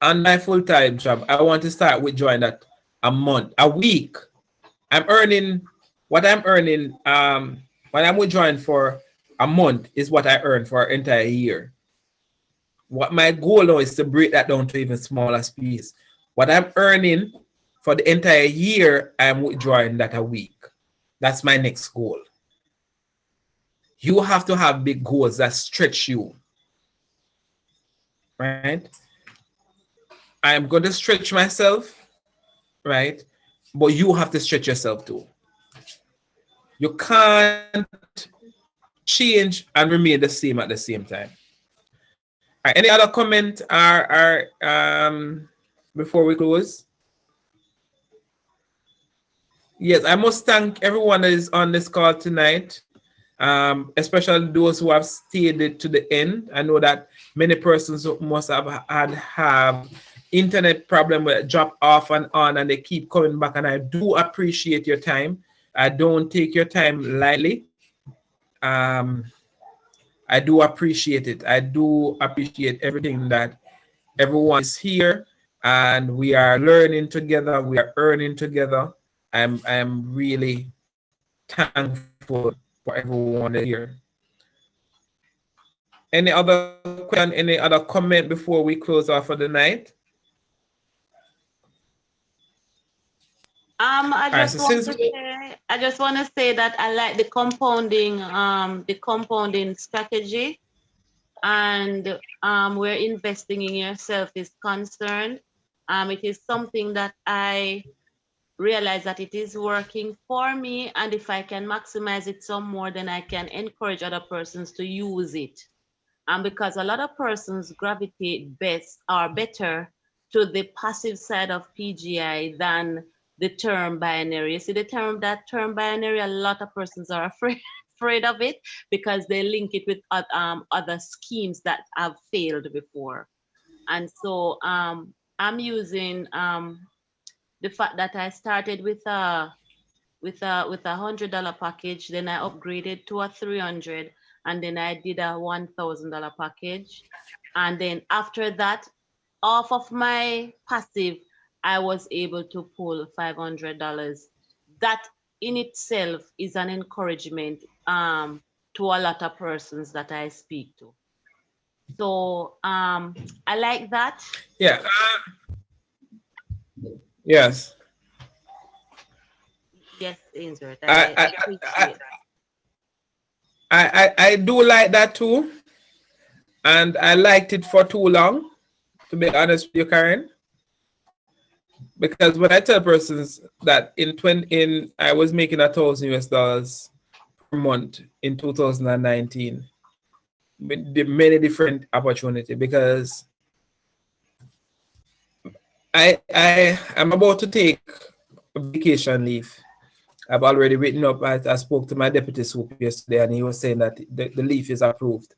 Speaker 1: on my full-time job. I want to start withdrawing that a week. I'm earning what I'm earning. What I'm withdrawing for a month is what I earn for an entire year. What my goal now is to break that down to even smaller piece. What I'm earning for the entire year, I'm withdrawing that a week. That's my next goal. You have to have big goals that stretch you. Right? I'm going to stretch myself, right? But you have to stretch yourself too. You can't change and remain the same at the same time. All right, any other comment before we close? Yes, I must thank everyone that is on this call tonight, especially those who have stayed to the end. I know that many persons must have internet problem where it drop off and on, and they keep coming back, and I do appreciate your time. I don't take your time lightly. I do appreciate it. I do appreciate everything that everyone is here, and we are learning together. We are earning together. I'm really thankful for everyone here. Any other question, any other comment before we close off for the night?
Speaker 2: I just want to say that I like the compounding strategy, and where investing in yourself is concerned. It is something that I realize that it is working for me, and if I can maximize it some more, then I can encourage other persons to use it. Because a lot of persons gravitate better to the passive side of PGI than the term binary. You see, the term binary, a lot of persons are afraid of it because they link it with other schemes that have failed before. And so I'm using the fact that I started with a $100 package, then I upgraded to a $300, and then I did a $1,000 package. And then after that, off of my passive, I was able to pull $500. That in itself is an encouragement to a lot of persons that I speak to. So I like that.
Speaker 1: Yeah. Yes.
Speaker 2: Yes, Ainsworth.
Speaker 1: I do like that too, and I liked it for too long, to be honest with you, Karen. Because when I tell persons that I was making $1,000 per month in 2019, with many different opportunities, because I'm about to take a vacation leave. I've already written up. I spoke to my deputy swoop yesterday, and he was saying that the leave is approved.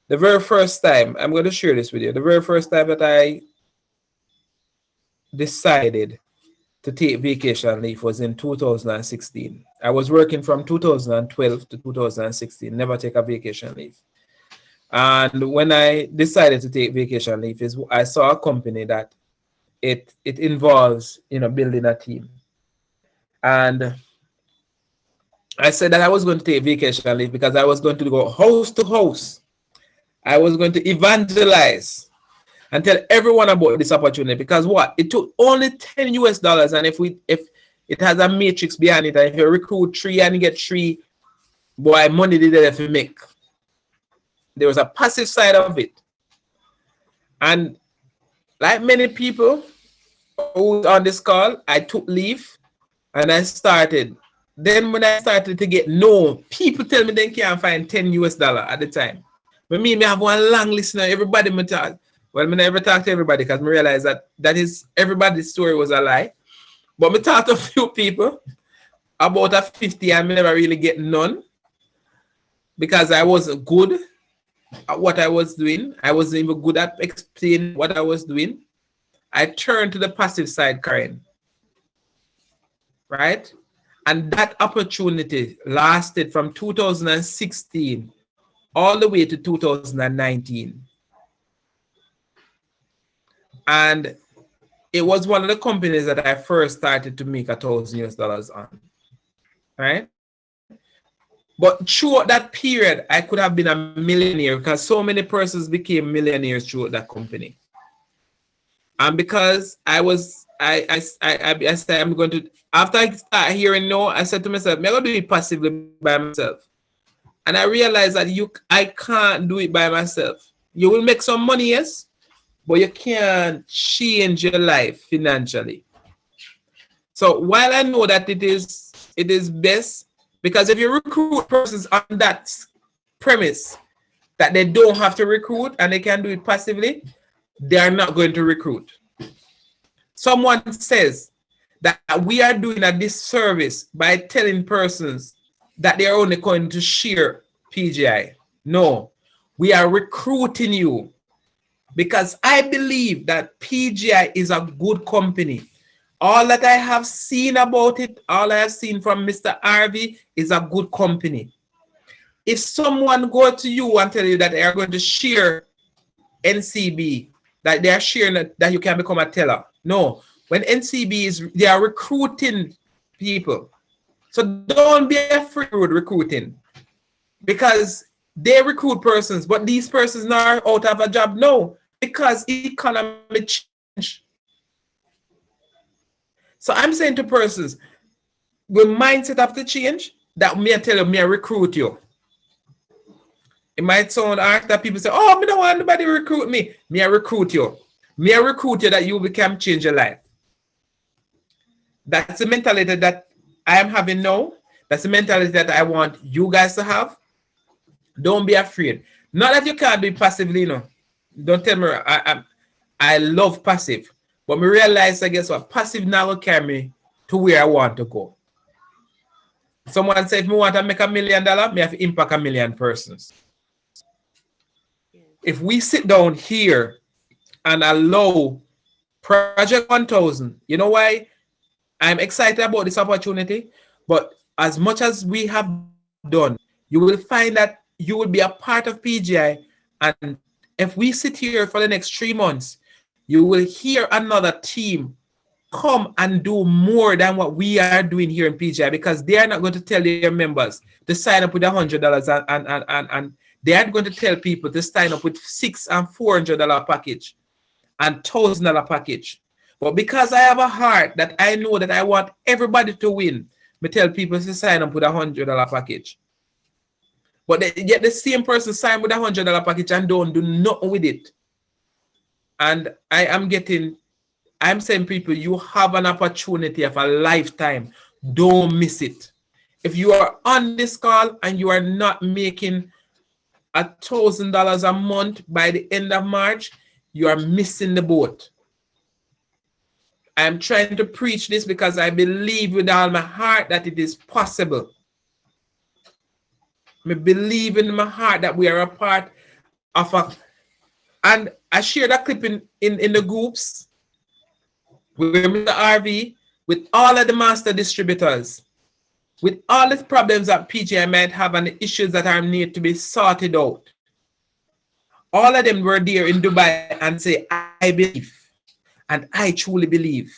Speaker 1: The very first time, I'm going to share this with you, the very first time that I decided to take vacation leave was in 2016. I was working from 2012 to 2016, never take a vacation leave. And when I decided to take vacation leave, I saw a company that it involves, building a team. And I said that I was going to take vacation leave because I was going to go house to house. I was going to evangelize and tell everyone about this opportunity, because what? It took only $10, and if it has a matrix behind it, and if you recruit 3 and you get 3, boy, money did it to make. There was a passive side of it. And like many people who on this call, I took leave and I started. Then when I started to get people tell me they can't find $10 at the time. But me have one long list now. Everybody me talk. Well, I never talk to everybody because I realize that is everybody's story was a lie. But I talked to a few people about a 50 and I never really get none because I wasn't good at what I was doing. I wasn't even good at explaining what I was doing. I turned to the passive side, Karen. Right? And that opportunity lasted from 2016 all the way to 2019. And it was one of the companies that I first started to make $1,000 on. Right? But throughout that period, I could have been a millionaire because so many persons became millionaires throughout that company. And because I said I'm going to, after I start hearing no, I said to myself, I'm going to do it passively by myself. And I realized that I can't do it by myself. You will make some money, yes, but you can't change your life financially. So while I know that it is best, because if you recruit persons on that premise that they don't have to recruit and they can do it passively, they are not going to recruit. Someone says that we are doing a disservice by telling persons that they are only going to share PGI. No, we are recruiting you because I believe that PGI is a good company. All that I have seen about it, all I have seen from Mr. Harvey is a good company. If someone go to you and tell you that they are going to share NCB, that they are sharing that you can become a teller. No, when NCB is, they are recruiting people. So don't be afraid of recruiting because they recruit persons, but these persons are out of a job. No, because economy change. So I'm saying to persons, the mindset have to change. That me I tell you, me I recruit you. It might sound hard that people say, oh, I don't want nobody to recruit me. Me I recruit you. Me I recruit you that you become change your life. That's the mentality that I am having now. That's the mentality that I want you guys to have. Don't be afraid. Not that you can't do it passively, you know. Don't tell me I love passive. But me realize, I guess what, passive now will carry me to where I want to go. Someone said, if me want to make $1 million, me have to impact 1 million persons. If we sit down here and allow Project 1000, you know why I'm excited about this opportunity? But as much as we have done, you will find that you will be a part of PGI. And if we sit here for the next 3 months, you will hear another team come and do more than what we are doing here in PGI because they are not going to tell their members to sign up with $100 and they are going to tell people to sign up with $600 and $400 package and $1,000 package. But because I have a heart that I know that I want everybody to win, I tell people to sign up with $100 package. But yet the same person sign with $100 package and don't do nothing with it. And I'm saying people, you have an opportunity of a lifetime. Don't miss it. If you are on this call and you are not making $1,000 a month by the end of March, you are missing the boat. I'm trying to preach this because I believe with all my heart that it is possible. I believe in my heart that we are a part of a, and I shared a clip in the groups with Mr. RV, with all of the master distributors, with all the problems that PGI might have and the issues that are need to be sorted out. All of them were there in Dubai and say, I believe, and I truly believe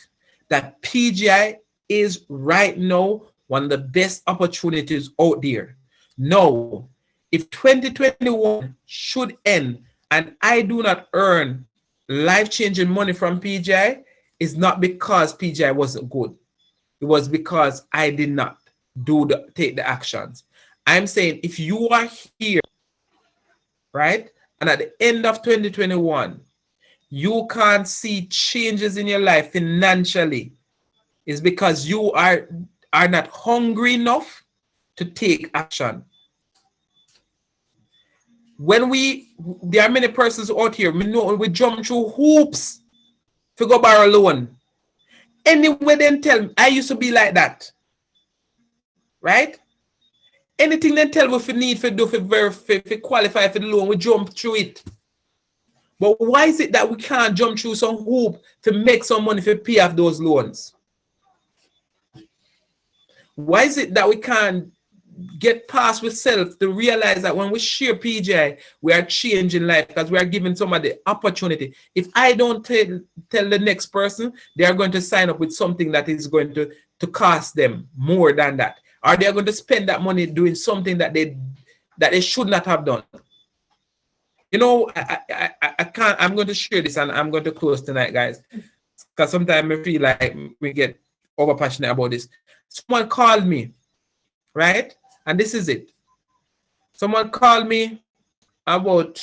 Speaker 1: that PGI is right now one of the best opportunities out there. Now, if 2021 should end and I do not earn life-changing money from PGI, it's not because PGI wasn't good. It was because I did not take the actions. I'm saying if you are here, right, and at the end of 2021, you can't see changes in your life financially, it's because you are not hungry enough to take action. When there are many persons out here, we know we jump through hoops to go borrow loan. Anyway, then tell me, I used to be like that. Right? Anything they tell me if we need to do for qualify for the loan, we jump through it. But why is it that we can't jump through some hoop to make some money to pay off those loans? Why is it that we can't get past with self to realize that when we share PGI, we are changing life because we are giving somebody the opportunity. If I don't tell the next person, they are going to sign up with something that is going to cost them more than that. Or they are going to spend that money doing something that they should not have done. You know, I can't, I'm going to share this and I'm going to close tonight, guys. Because sometimes I feel like we get over passionate about this. Someone called me, right? And this is it. Someone called me about,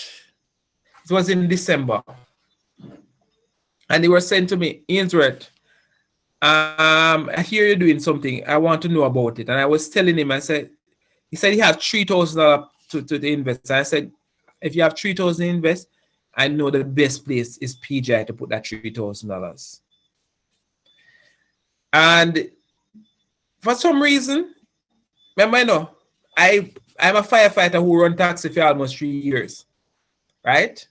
Speaker 1: it was in December. And they were saying to me, Ainsworth, I hear you're doing something. I want to know about it. And I was telling him, he said he has $3,000 to invest. I said, if you have $3,000 to invest, I know the best place is PGI to put that $3,000. And for some reason, remember, you know, I'm a firefighter who run taxi for almost 3 years, right?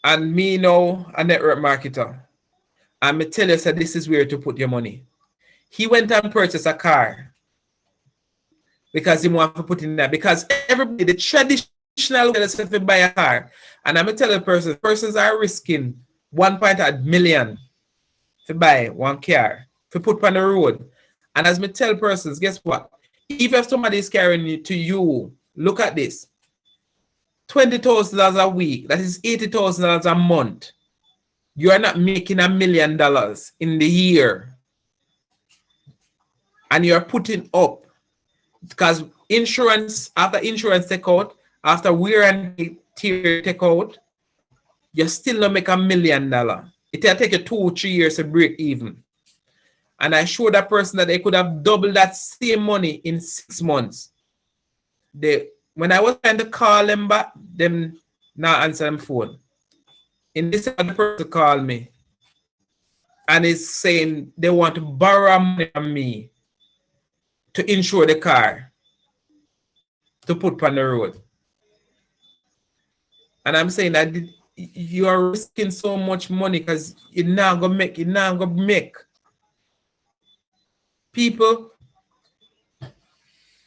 Speaker 1: And me now, a network marketer. And me tell you, so this is where to put your money. He went and purchased a car because he wanted to put in that. Because everybody, the traditional way to buy a car, and I'm tell the persons are risking 1.8 million to buy one car to put on the road. And as me tell persons, guess what? Even if somebody is carrying it to you, look at this. $20,000 a week, that is $80,000 a month. You are not making $1 million in the year. And you're putting up. Because insurance, after insurance take out, after wear and tear take out, you still not make $1 million. It will take you 2 or 3 years to break even. And I showed that person that they could have doubled that same money in 6 months. When I was trying to call them back, them not answer them phone. In this, the person called me and is saying they want to borrow money from me to insure the car to put on the road. And I'm saying that you are risking so much money because you're not gonna make. People,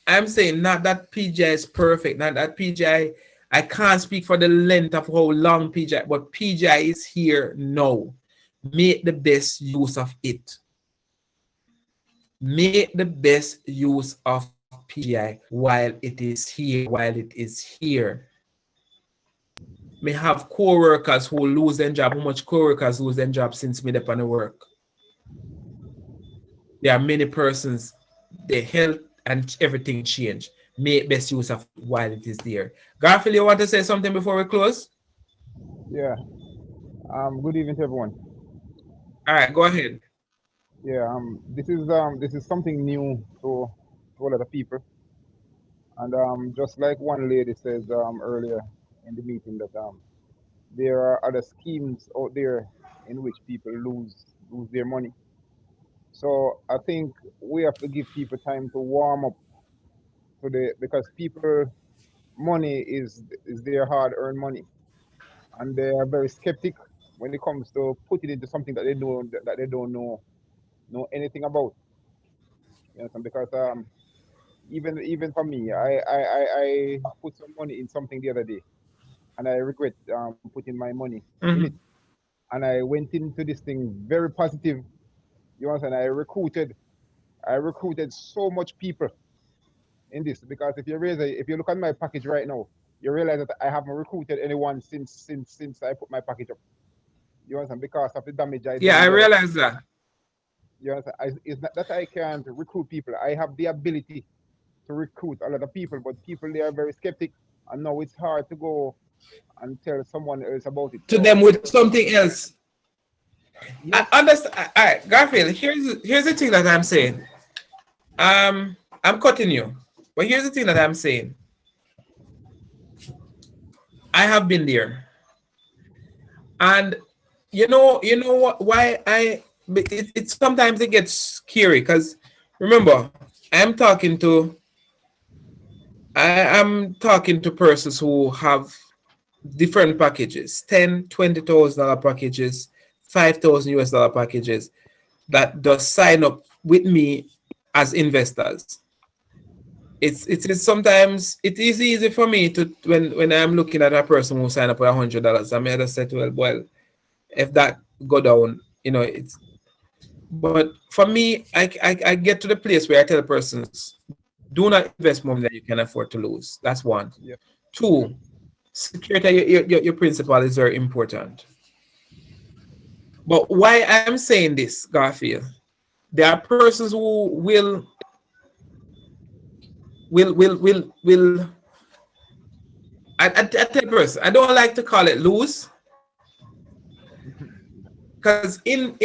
Speaker 1: I'm saying not that PGI is perfect, not that PGI, I can't speak for the length of how long PGI, but PGI is here now. Make the best use of it. Make the best use of PGI while it is here, May have co-workers who lose their job. How much co-workers lose their job since me upon the work? There are many persons, their health and everything change. Make best use of it while it is there. Garfield, you want to say something before we close?
Speaker 6: Yeah. Good evening to everyone.
Speaker 1: All right, go ahead.
Speaker 6: Yeah. This is something new to a lot of people, and just like one lady says earlier in the meeting that there are other schemes out there in which people lose their money. So I think we have to give people time to warm up to because people, money is their hard-earned money, and they are very skeptic when it comes to putting into something that they don't know anything about. You know, because even for me, I put some money in something the other day, and I regret putting my money in it. And I went into this thing very positive. You understand? I recruited so much people in this, because if you look at my package right now, you realize that I haven't recruited anyone since I put my package up. You understand? Because of the damage I did.
Speaker 1: Yeah, I realize that.
Speaker 6: You understand? It's not that I can't recruit people. I have the ability to recruit a lot of people, but people, they are very skeptic, and now it's hard to go and tell someone else about it.
Speaker 1: To them with something else. Yes. I understand. All right, Garfield, here's the thing that I'm saying. I'm cutting you, but here's the thing that I'm saying. I have been there. And you know what, why it sometimes it gets scary, because remember, I am talking to persons who have different packages, 10, $20,000 packages, 5,000 US dollar packages, that does sign up with me as investors. It is sometimes it is easy for me to when I'm looking at a person who sign up for $100, I may just say, well, if that go down, it's. But for me, I get to the place where I tell persons, do not invest more than you can afford to lose. That's one.
Speaker 6: Yep.
Speaker 1: Two, security, your principal is very important. But why I'm saying this, Garfield, there are persons who will I tell person, I don't like to call it lose, because in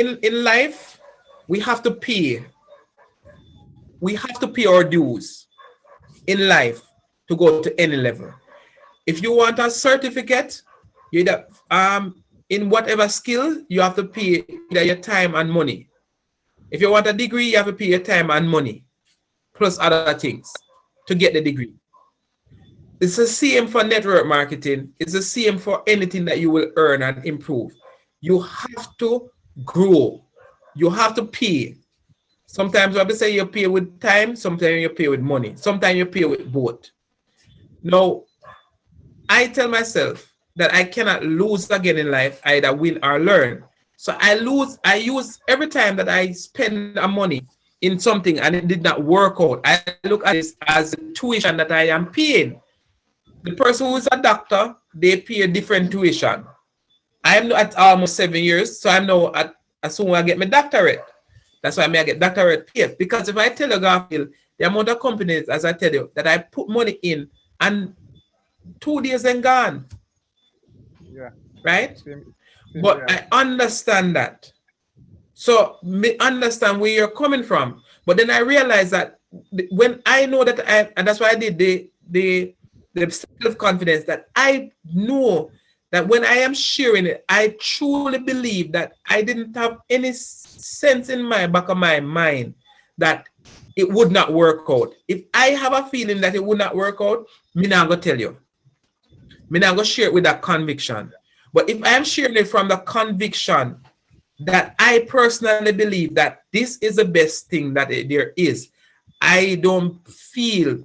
Speaker 1: life we have to pay our dues in life to go to any level. If you want a certificate, you either in whatever skill, you have to pay either your time and money. If you want a degree, you have to pay your time and money plus other things to get the degree. It's the same for network marketing. It's the same for anything that you will earn and improve. You have to grow. You have to pay. Sometimes I will say you pay with time, sometimes you pay with money, sometimes you pay with both. Now, I tell myself that I cannot lose again in life, either win or learn. So I use every time that I spend money in something and it did not work out, I look at this as a tuition that I am paying. The person who is a doctor, they pay a different tuition. I'm at almost 7 years, so I'm now at as soon as I get my doctorate. That's why I get doctorate paid. Because if I tell you, Garfield, the amount of companies, as I tell you, that I put money in and 2 days and gone.
Speaker 6: Yeah.
Speaker 1: Right?
Speaker 6: Same,
Speaker 1: but
Speaker 6: yeah.
Speaker 1: I understand that. So me understand where you're coming from. But then I realize that when I know that and that's why I did the self-confidence, that I know that when I am sharing it, I truly believe that I didn't have any sense in my back of my mind that it would not work out. If I have a feeling that it would not work out, me not gonna tell you. Me not gonna share it with that conviction. But if I am sharing it from the conviction that I personally believe that this is the best thing that there is, I don't feel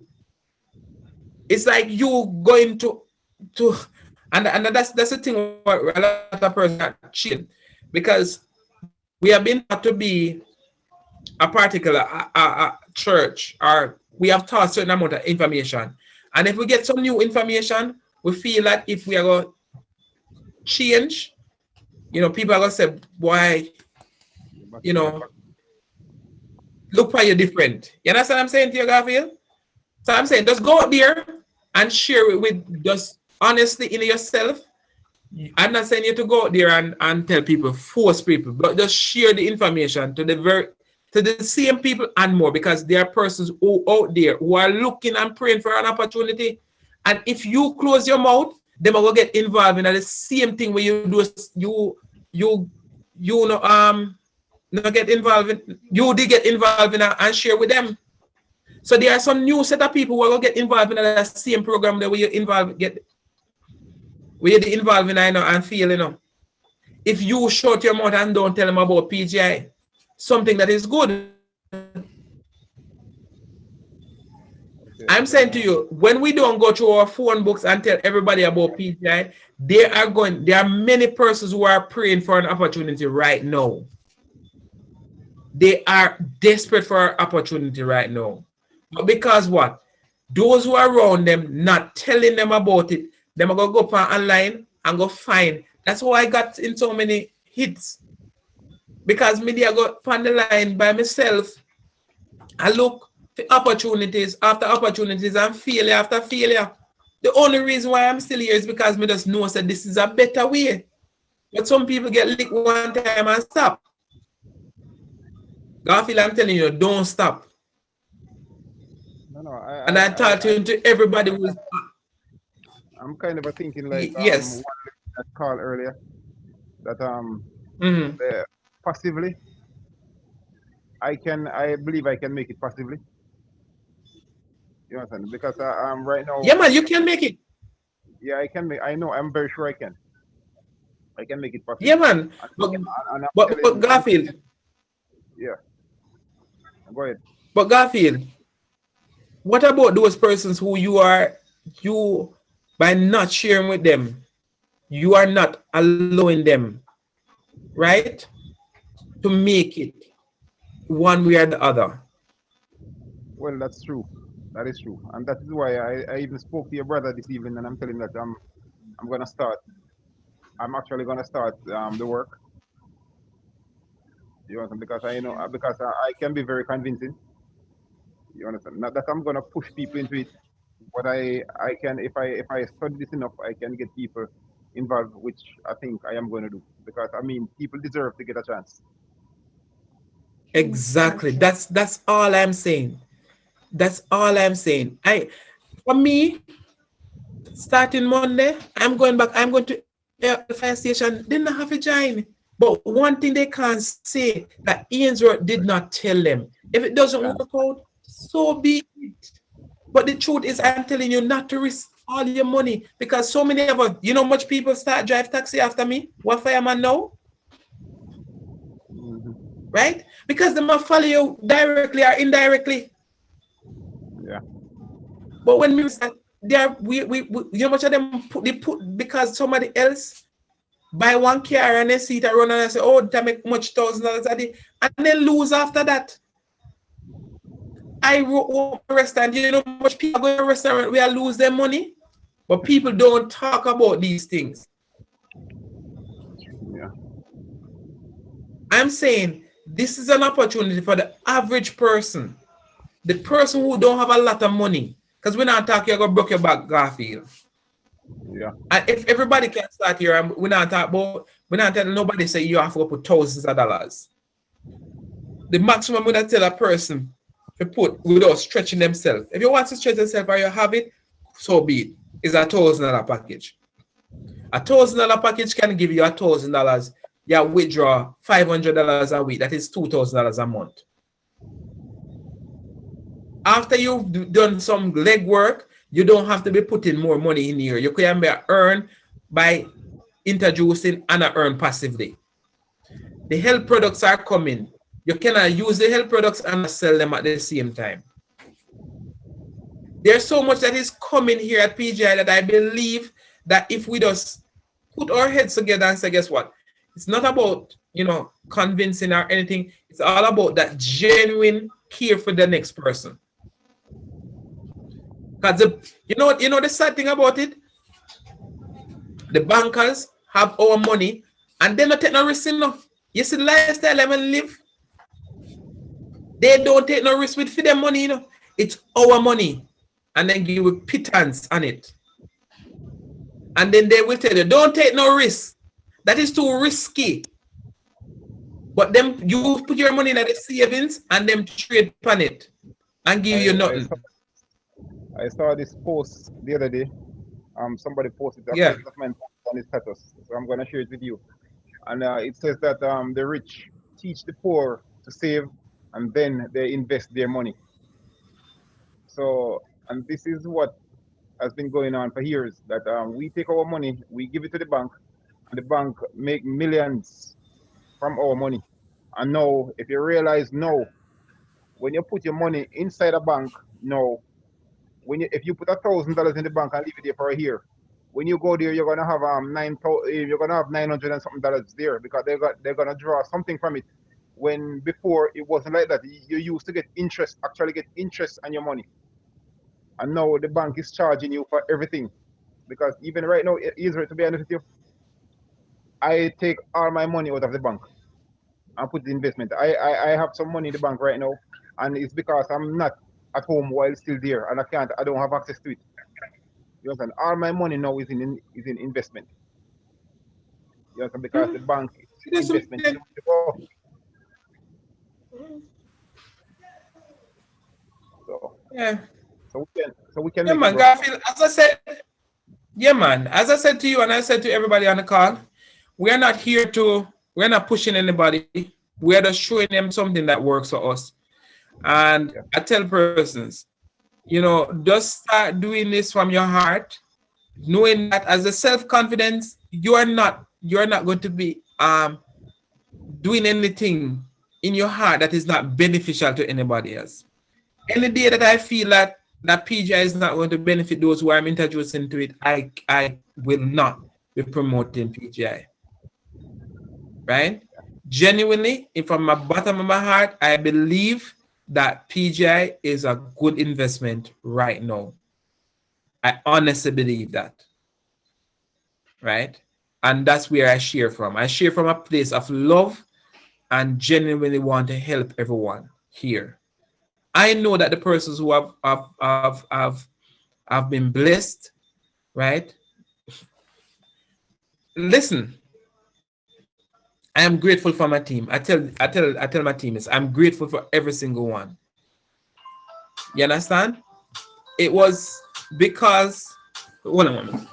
Speaker 1: it's like you going to and that's the thing where a lot of persons are cheating, because we have been taught to be a particular church, or we have taught a certain amount of information, and if we get some new information, we feel that if we are going to change, people are going to say, why, look why you're different. You understand what I'm saying to you, Garfield? So I'm saying, just go out there and share it with just honestly in yourself. I'm not saying you to go out there and tell people, force people, but just share the information to the same people and more, because there are persons who out there who are looking and praying for an opportunity. And if you close your mouth, they will get involved in the same thing where you do not get involved in, you did get involved in and share with them. So there are some new set of people who are going to get involved in the same program that you're involved in, and feel, if you shut your mouth and don't tell them about PGI, something that is good. Okay, I'm saying to you, when we don't go through our phone books and tell everybody about PGI, there are many persons who are praying for an opportunity right now. They are desperate for an opportunity right now. But because what? Those who are around them not telling them about it, them are going to go online and go find. That's how I got in so many hits. Because media got on the line by myself. I look for opportunities after opportunities and failure after failure. The only reason why I'm still here is because me just know that this is a better way. But some people get licked one time and stop. Garfield, I'm telling you, don't stop.
Speaker 6: No,
Speaker 1: I talk to everybody who's.
Speaker 6: I'm kind of thinking like
Speaker 1: Yes.
Speaker 6: one that called earlier that
Speaker 1: Mhm.
Speaker 6: passively I believe I can make it passively. You understand? Because right now,
Speaker 1: Yeah, man, you can make it.
Speaker 6: yeah, I can make. I know. I'm very sure I can. I can make it
Speaker 1: Yeah,
Speaker 6: possible.
Speaker 1: man.
Speaker 6: And I'm
Speaker 1: But
Speaker 6: telling,
Speaker 1: Garfield,
Speaker 6: yeah, go ahead.
Speaker 1: but Garfield, what about those persons who you by not sharing with them, you are not allowing them, right, to make it one way or the other.
Speaker 6: Well, that's true. That is true, and that is why I even spoke to your brother this evening, and I'm telling him that I'm gonna start. I'm actually gonna start the work. You understand? Because I know because I can be very convincing. You understand? Not that I'm gonna push people into it, but I can if I study this enough, I can get people involved, which I think I am going to do because I mean people deserve to get a chance.
Speaker 1: Exactly. That's all I'm saying. That's all I'm saying. For me, starting Monday, I'm going back. I'm going to the fire station. They didn't have to join. But one thing they can't say that Ainsworth did not tell them. If it doesn't
Speaker 6: Yeah.
Speaker 1: work out, so be it. But the truth is, I'm telling you not to risk all your money because so many of us, you know, much people start drive taxi after me. What fireman now,
Speaker 6: Hmm.
Speaker 1: right? Because they might follow you directly or indirectly.
Speaker 6: Yeah.
Speaker 1: But when we start, there, we you know, much of them they put because somebody else buy one car and they see it run and they say, oh, that make much $1,000 a day, and they lose after that. I wrote a restaurant. You know, much people go to a restaurant where lose their money, but people don't talk about these things.
Speaker 6: Yeah.
Speaker 1: I'm saying this is an opportunity for the average person, the person who don't have a lot of money. Because we're not talking about broke your back, Garfield.
Speaker 6: Yeah.
Speaker 1: And if everybody can start here, and we're not talking about, we're not telling nobody say you have to put thousands of dollars. The maximum we're tell a person to put without stretching themselves. If you want to stretch yourself or you have it, so be it. Is $1,000 package. $1,000 package can give you $1,000. You withdraw $500 a week. That is $2,000 a month. After you've done some legwork, you don't have to be putting more money in here. You can be earn by introducing and earn passively. The health products are coming. You cannot use the health products and sell them at the same time. There's so much that is coming here at PGI that I believe that if we just put our heads together and say, guess what? It's not about, you know, convincing or anything. It's all about that genuine care for the next person. Because you know the sad thing about it, the bankers have our money and they don't take no risk enough. You see the lifestyle they live. They don't take no risk with for their money, you know. It's our money. And then give you pittance on it. And then they will tell you, don't take no risk. That is too risky. But them, you put your money in the savings and them trade on it and give you nothing.
Speaker 6: I saw this post the other day. Somebody posted a
Speaker 1: Yeah.
Speaker 6: friend of mine on his status, so I'm gonna share it with you. And it says that the rich teach the poor to save, and then they invest their money. So, and this is what has been going on for years. That we take our money, we give it to the bank, and the bank make millions from our money. And now, if you realize, no, when you put your money inside a bank, no, if you put $1,000 in the bank and leave it there for a year, when you go there, you're gonna have you're gonna have 900 and something dollars there because they're gonna draw something from it. When before it wasn't like that, you used to get interest, actually get interest on your money, and now the bank is charging you for everything. Because even right now, Israel, to be honest with you, I take all my money out of the bank and put the investment. I have some money in the bank right now, and it's because I'm not at home while it's still there, and I don't have access to it. You understand? All my money now is in investment. You understand? Because the bank is investment. So
Speaker 1: Yeah.
Speaker 6: so we can
Speaker 1: Yeah,
Speaker 6: make it,
Speaker 1: man,
Speaker 6: bro.
Speaker 1: Garfield, as I said, yeah, man. As I said to you, and I said to everybody on the call, we're not we're not pushing anybody. We're just showing them something that works for us. And I tell persons, just start doing this from your heart, knowing that as a self-confidence, you're not going to be doing anything in your heart that is not beneficial to anybody else. Any day that I feel that PGI is not going to benefit those who I'm introducing to it, I will not be promoting PGI. Right? Genuinely, from my bottom of my heart, I believe that PGI is a good investment right now. I honestly believe that. Right? And that's where I share from. I share from a place of love and genuinely want to help everyone here. I know that the persons who have been blessed, right? Listen, I am grateful for my team. I tell my team this. I'm grateful for every single one. You understand? It was because, hold on a moment.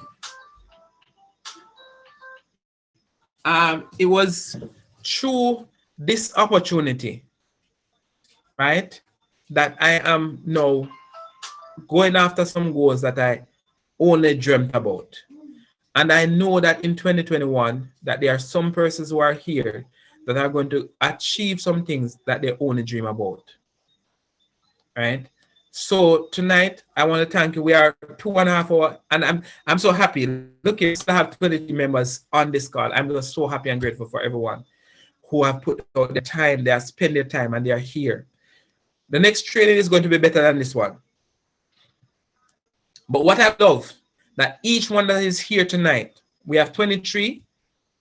Speaker 1: It was through this opportunity, right, that I am now going after some goals that I only dreamt about. And I know that in 2021, that there are some persons who are here that are going to achieve some things that they only dream about. Right? So tonight, I want to thank you. We are 2.5 hours, and I'm so happy. Look, I still have 23 members on this call. I'm just so happy and grateful for everyone who have put out their time, they have spent their time, and they are here. The next training is going to be better than this one. But what I love, that each one that is here tonight, we have 23.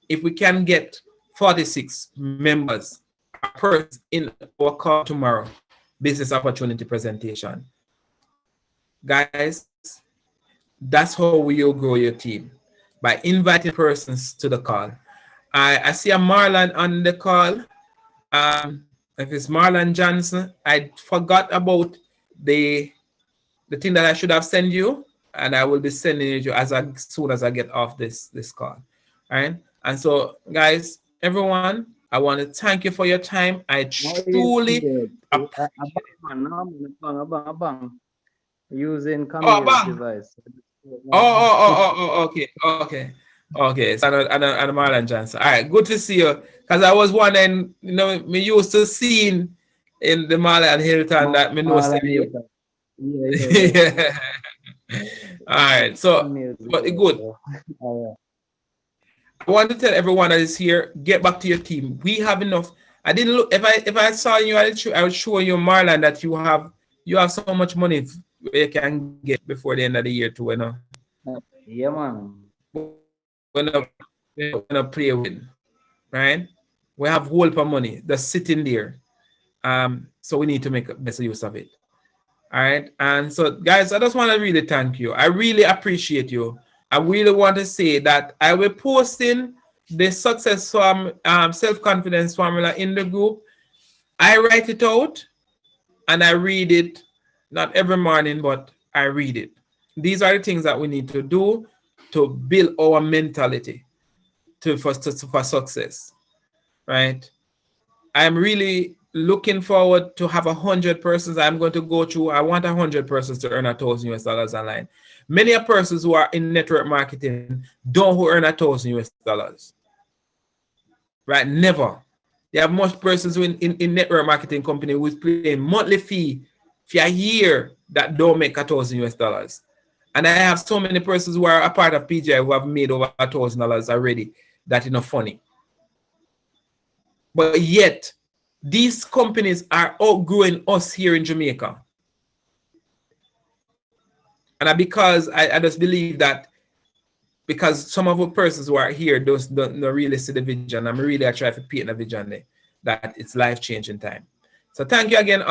Speaker 1: If we can get 46 members per in our call tomorrow, business opportunity presentation. Guys, that's how you grow your team, by inviting persons to the call. I see a Marlon on the call. If it's Marlon Johnson, I forgot about the thing that I should have sent you, and I will be sending it to you as soon as I get off this call. All right. And so, guys, everyone, I want to thank you for your time. I truly
Speaker 7: using Camille's device.
Speaker 1: Okay. So and Marlon Johnson. All right, good to see you. Because I was wondering, me used to seeing in the Marlon Hilton that me know you. Yeah. All right. So, but good. I want to tell everyone that is here, get back to your team. We have enough. I didn't look. If I saw you, I would show you, Marlon, that you have so much money you can get before the end of the year too.
Speaker 7: Yeah, man.
Speaker 1: We're not play with, right? We have whole of money that's sitting there. So we need to make best use of it. All right. And so, guys, I just want to really thank you. I really appreciate you. I really want to say that I will posting the success from self-confidence formula in the group. I write it out and I read it, not every morning, but I read it. These are the things that we need to do to build our mentality for success, right? I'm really looking forward to have 100 persons. I'm going to go through. I want 100 persons to earn $1,000 online. Many persons who are in network marketing don't earn $1,000, right? Never. There are most persons who in network marketing company who is paying monthly fee for a year that don't make $1,000. And I have so many persons who are a part of PGI who have made over $1,000 already. That is not funny. But yet, these companies are outgrowing us here in Jamaica. And because I just believe that, because some of the persons who are here don't really see the vision. I'm really trying to paint the vision there, that it's life-changing time. So thank you again.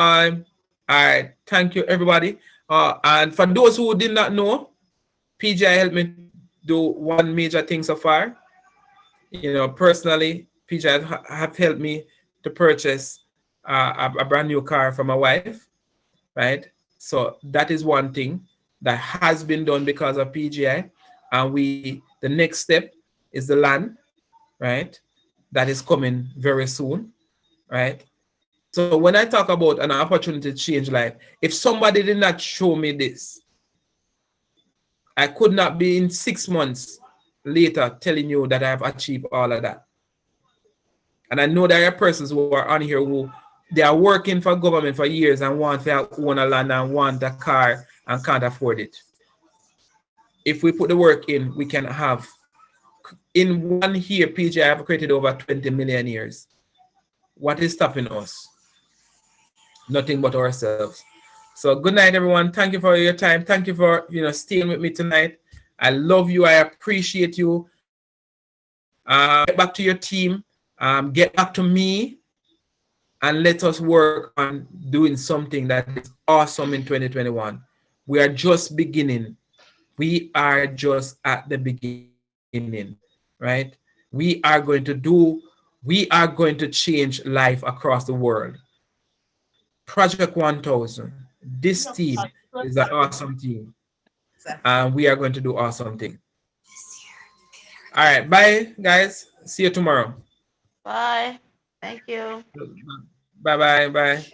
Speaker 1: I thank you, everybody. And for those who did not know, PGI helped me do one major thing so far. Personally, PGI have helped me to purchase a brand new car for my wife, right? So that is one thing that has been done because of PGI. And the next step is the land, right? That is coming very soon, right? So when I talk about an opportunity to change life, if somebody did not show me this, I could not be in 6 months later telling you that I've achieved all of that. And I know there are persons who are on here who they are working for government for years and want to own a land and want a car and can't afford it. If we put the work in, we can have, in 1 year, PJ, I have created over 20 million years. What is stopping us? Nothing but ourselves. So good night, everyone. Thank you for your time. Thank you for staying with me tonight. I love you. I appreciate you. Get back to your team. Get back to me. And let us work on doing something that is awesome in 2021. We are just beginning. We are just at the beginning, right? We are going to change life across the world. Project 1000. This team is an awesome team. And we are going to do awesome things. All right. Bye, guys. See you tomorrow.
Speaker 2: Bye. Thank you.
Speaker 1: Bye.